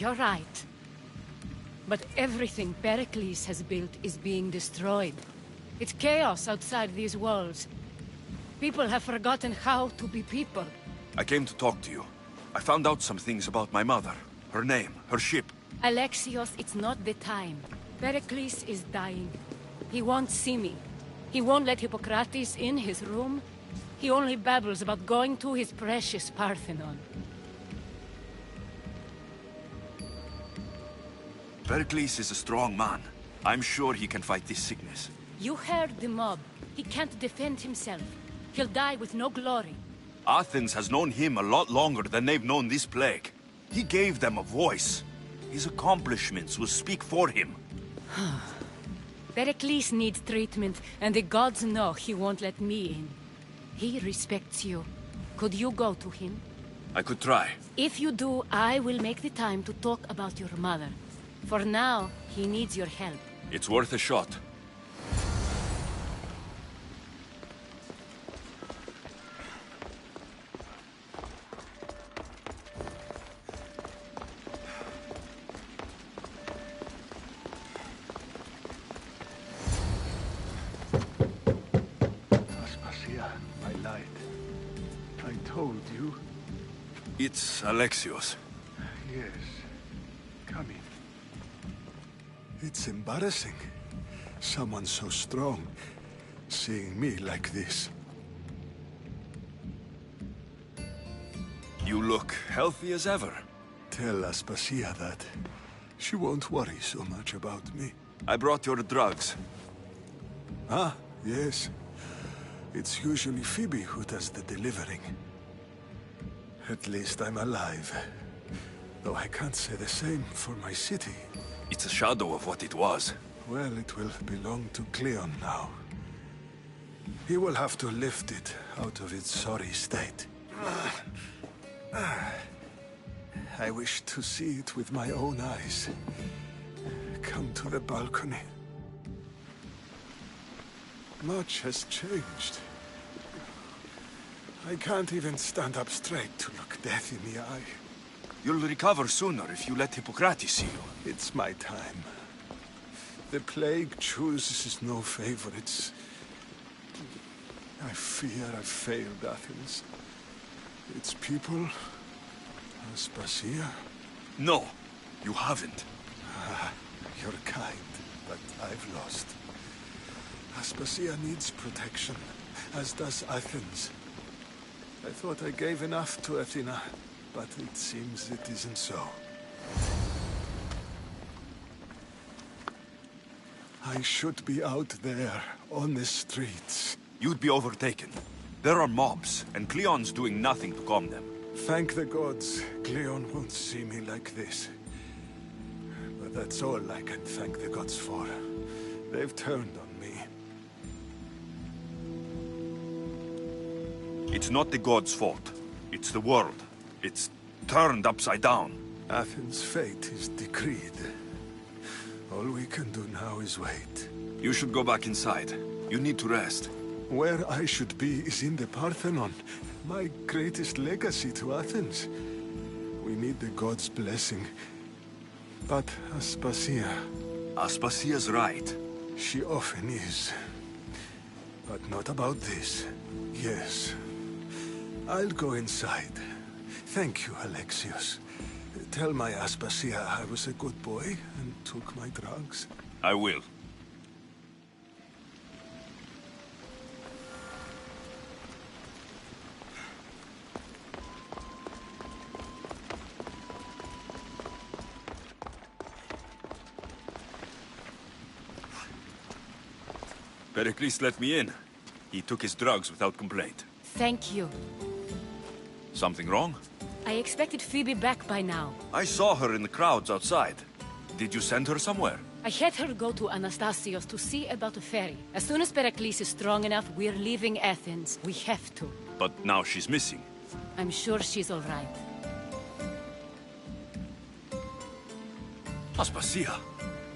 You're right. But everything Pericles has built is being destroyed. It's chaos outside these walls. People have forgotten how to be people. I came to talk to you. I found out some things about my mother. Her name, her ship. Alexios, it's not the time. Pericles is dying. He won't see me. He won't let Hippocrates in his room. He only babbles about going to his precious Parthenon. Pericles is a strong man. I'm sure he can fight this sickness. You heard the mob. He can't defend himself. He'll die with no glory. Athens has known him a lot longer than they've known this plague. He gave them a voice. His accomplishments will speak for him. Pericles needs treatment, and the gods know he won't let me in. He respects you. Could you go to him? I could try. If you do, I will make the time to talk about your mother. For now, he needs your help. It's worth a shot. It's Alexios. Yes. Come in. It's embarrassing. Someone so strong, seeing me like this. You look healthy as ever. Tell Aspasia that. She won't worry so much about me. I brought your drugs. Ah, yes. It's usually Phoebe who does the delivering. At least I'm alive. Though I can't say the same for my city. It's a shadow of what it was. Well, it will belong to Cleon now. He will have to lift it out of its sorry state. I wish to see it with my own eyes. Come to the balcony. Much has changed. I can't even stand up straight to look death in the eye. You'll recover sooner if you let Hippocrates see you. It's my time. The plague chooses no favorites. I fear I've failed Athens. Its people... Aspasia? No, you haven't. You're kind, but I've lost. Aspasia needs protection, as does Athens. I thought I gave enough to Athena, but it seems it isn't so. I should be out there, on the streets. You'd be overtaken. There are mobs, and Cleon's doing nothing to calm them. Thank the gods, Cleon won't see me like this. But that's all I can thank the gods for. They've turned on me. It's not the gods' fault. It's the world. It's turned upside down. Athens' fate is decreed. All we can do now is wait. You should go back inside. You need to rest. Where I should be is in the Parthenon. My greatest legacy to Athens. We need the gods' blessing. But Aspasia... Aspasia's right. She often is. But not about this. Yes. I'll go inside. Thank you, Alexios. Tell my Aspasia I was a good boy and took my drugs. I will. Pericles let me in. He took his drugs without complaint. Thank you. Something wrong? I expected Phoebe back by now. I saw her in the crowds outside. Did you send her somewhere? I had her go to Anastasios to see about a ferry. As soon as Pericles is strong enough, we're leaving Athens. We have to. But now she's missing. I'm sure she's all right. Aspasia,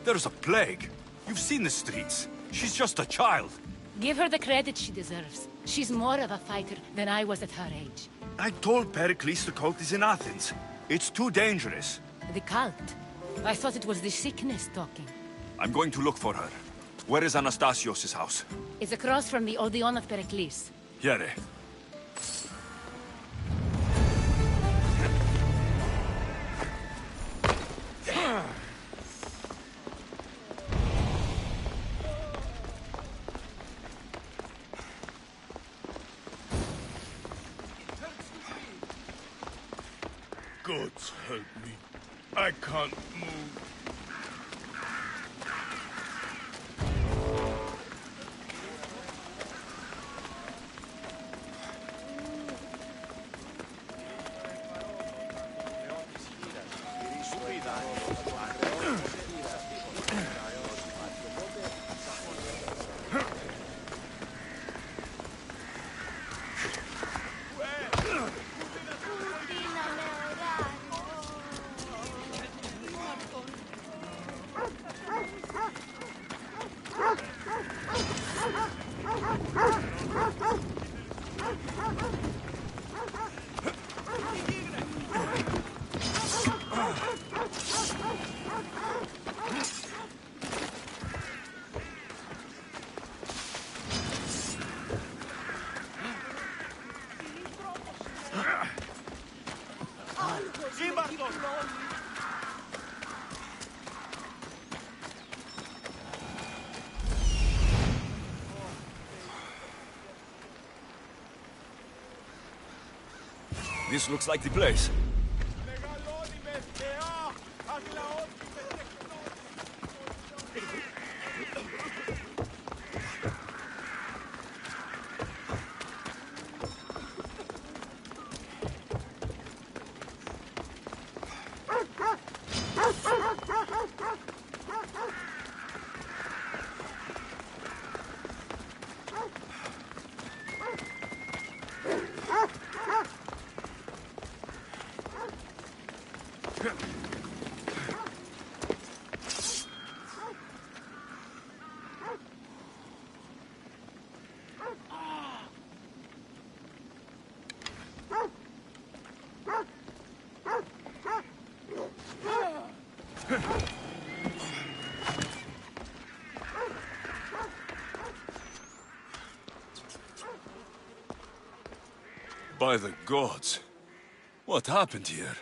there's a plague. You've seen the streets. She's just a child. Give her the credit she deserves. She's more of a fighter than I was at her age. I told Pericles the cult is in Athens. It's too dangerous. The cult? I thought it was the sickness talking. I'm going to look for her. Where is Anastasios' house? It's across from the Odeon of Pericles. Here. Gods help me. I can't move. This looks like the place. By the gods. What happened here?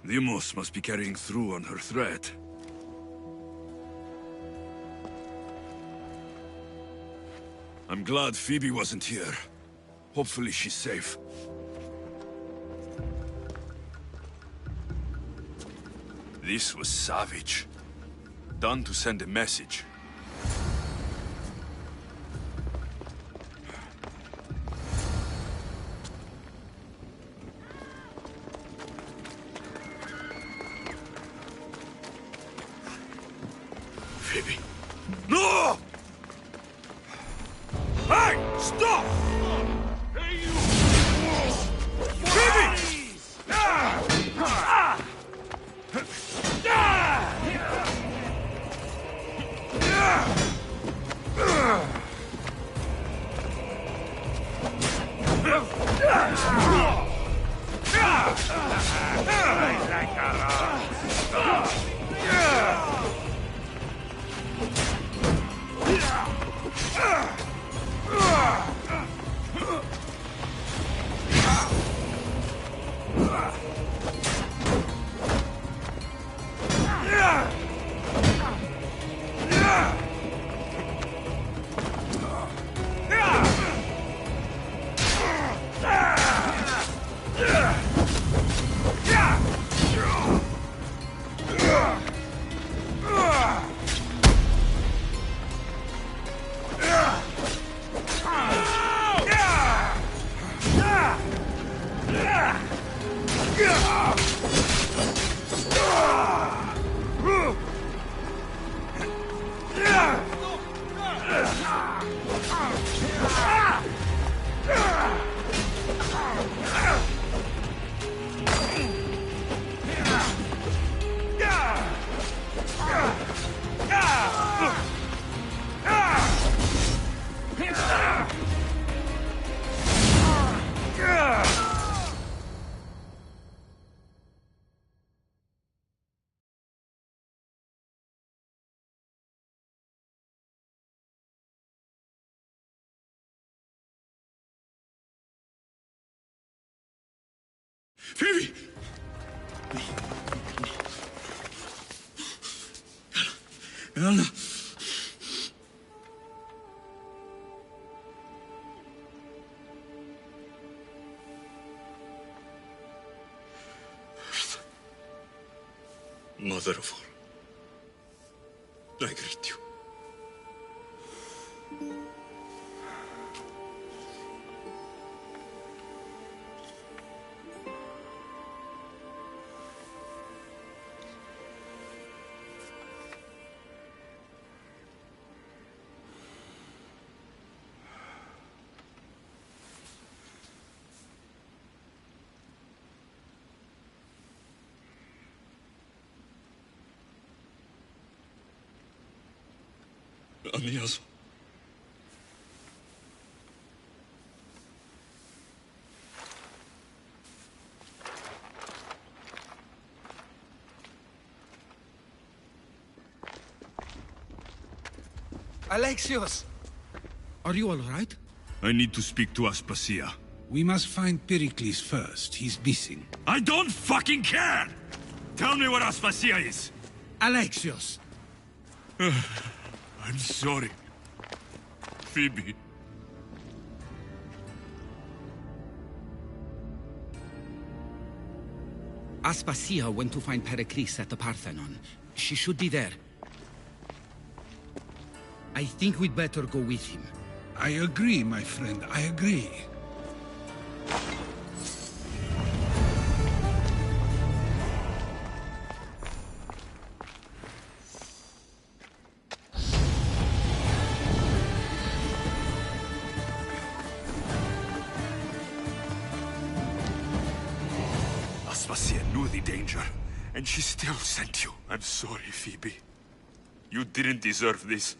Limos must be carrying through on her threat. I'm glad Phoebe wasn't here. Hopefully she's safe. This was savage. Done to send a message. Phoebe. No! Hey! Stop! Hey, you! Phoebe! Phoebe! Anna! Mother of all, I greet you. Aniaso. Alexios! Are you all right? I need to speak to Aspasia. We must find Pericles first. He's missing. I don't fucking care! Tell me where Aspasia is! Alexios! I'm sorry. Phoebe. Aspasia went to find Pericles at the Parthenon. She should be there. I think we'd better go with him. I agree, my friend. I agree. Aspasia knew the danger, and she still sent you. I'm sorry, Phoebe. You didn't deserve this.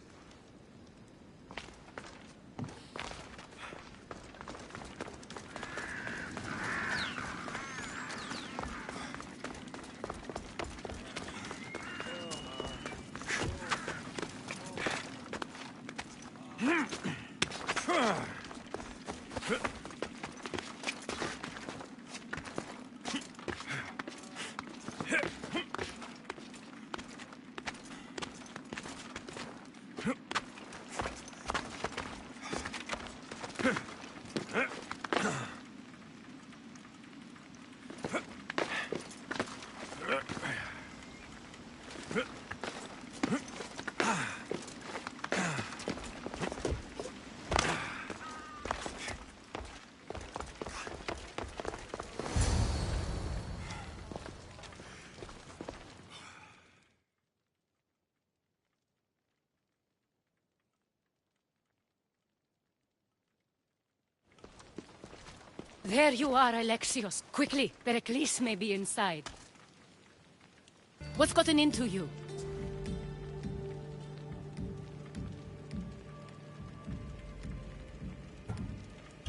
There you are, Alexios. Quickly, Pericles may be inside. What's gotten into you?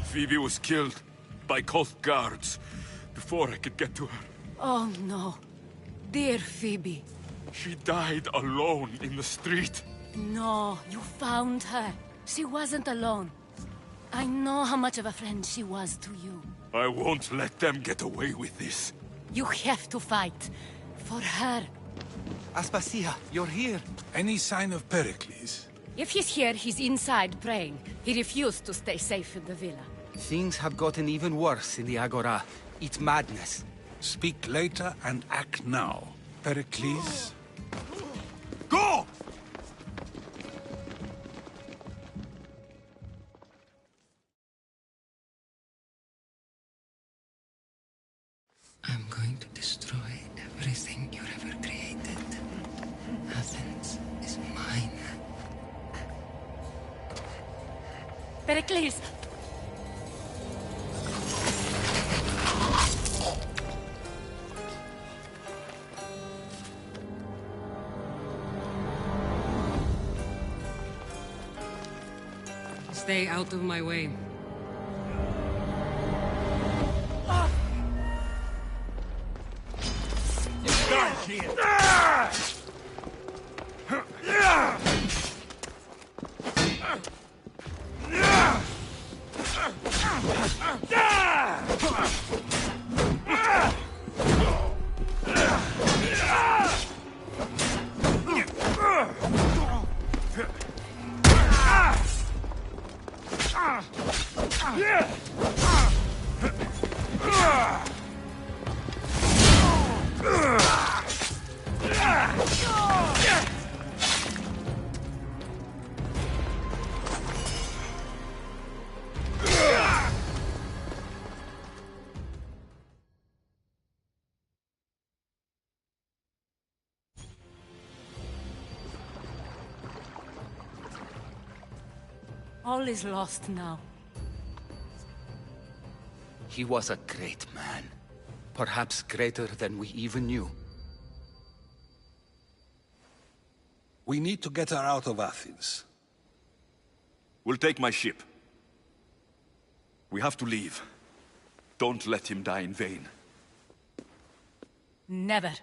Phoebe was killed by cult guards before I could get to her. Oh no. Dear Phoebe. She died alone in the street. No, you found her. She wasn't alone. I know how much of a friend she was to you. I won't let them get away with this. You have to fight. For her. Aspasia, you're here. Any sign of Pericles? If he's here, he's inside praying. He refused to stay safe in the villa. Things have gotten even worse in the Agora. It's madness. Speak later and act now. Pericles? Go! I'm going to destroy everything you've ever created. Athens is mine. Pericles! Stay out of my way. All is lost now. He was a great man. Perhaps greater than we even knew. We need to get her out of Athens. We'll take my ship. We have to leave. Don't let him die in vain. Never.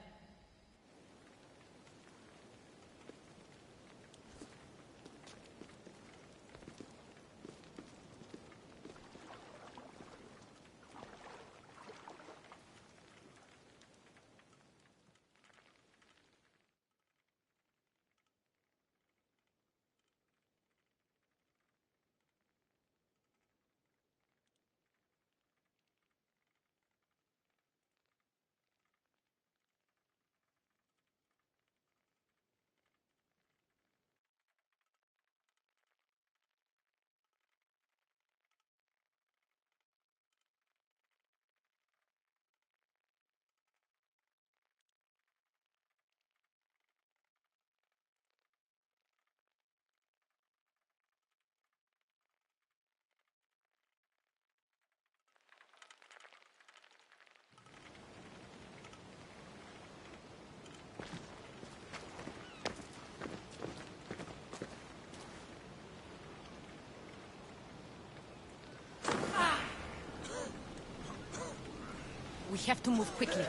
We have to move quickly.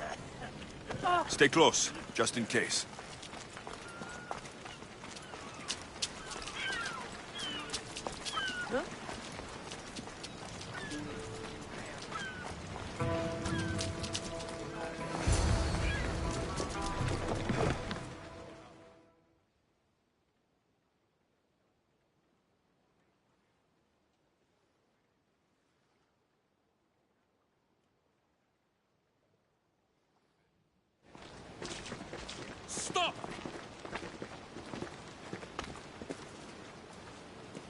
Stay close, just in case.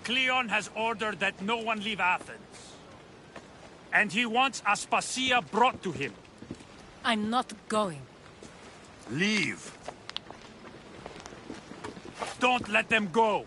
Cleon has ordered that no one leave Athens. And he wants Aspasia brought to him. I'm not going. Leave. Don't let them go.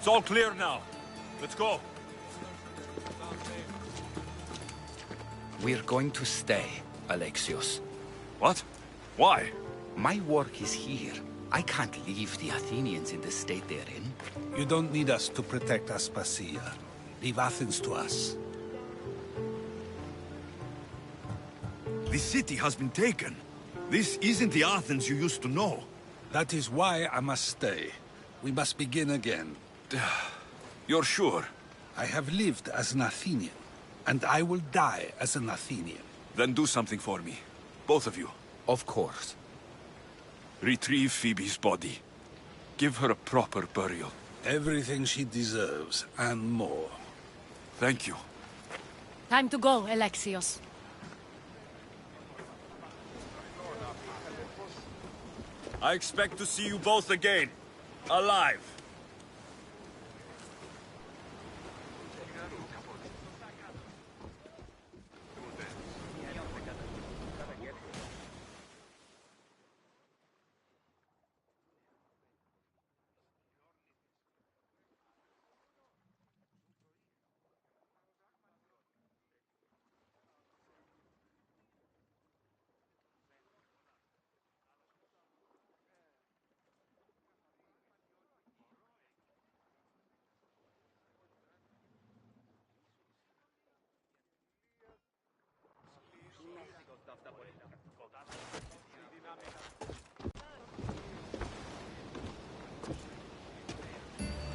It's all clear now. Let's go. We're going to stay, Alexios. What? Why? My work is here. I can't leave the Athenians in the state they're in. You don't need us to protect Aspasia. Leave Athens to us. The city has been taken. This isn't the Athens you used to know. That is why I must stay. We must begin again. You're sure? I have lived as an Athenian, and I will die as an Athenian. Then do something for me. Both of you. Of course. Retrieve Phoebe's body. Give her a proper burial. Everything she deserves, and more. Thank you. Time to go, Alexios. I expect to see you both again. Alive.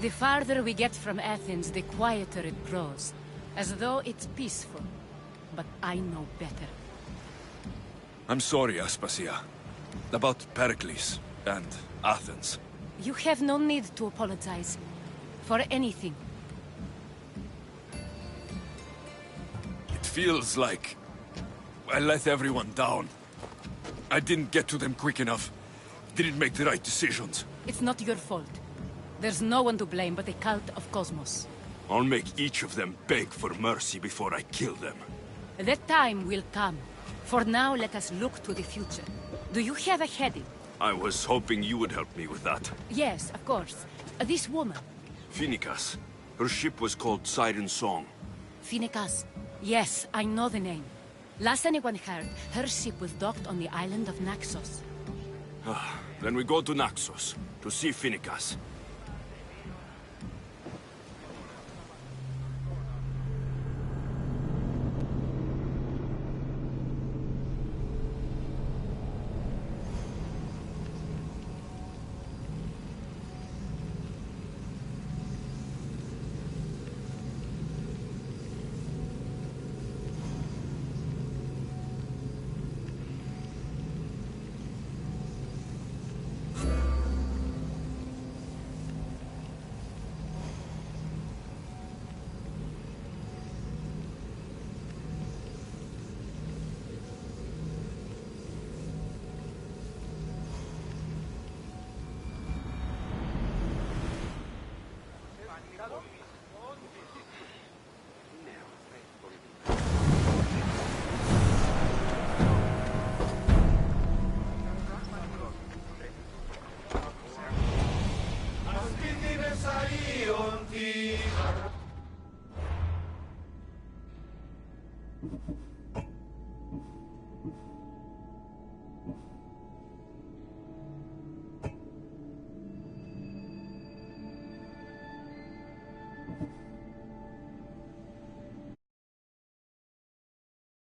The farther we get from Athens, the quieter it grows. As though it's peaceful. But I know better. I'm sorry, Aspasia. About Pericles and Athens. You have no need to apologize. For anything. It feels like I let everyone down. I didn't get to them quick enough. Didn't make the right decisions. It's not your fault. There's no one to blame but the cult of Cosmos. I'll make each of them beg for mercy before I kill them. That time will come. For now, let us look to the future. Do you have a heading? I was hoping you would help me with that. Yes, of course. This woman. Phoenicas. Her ship was called Siren Song. Phoenicas. Yes, I know the name. Last anyone heard, her ship was docked on the island of Naxos. Then we go to Naxos, to see Phoenicas.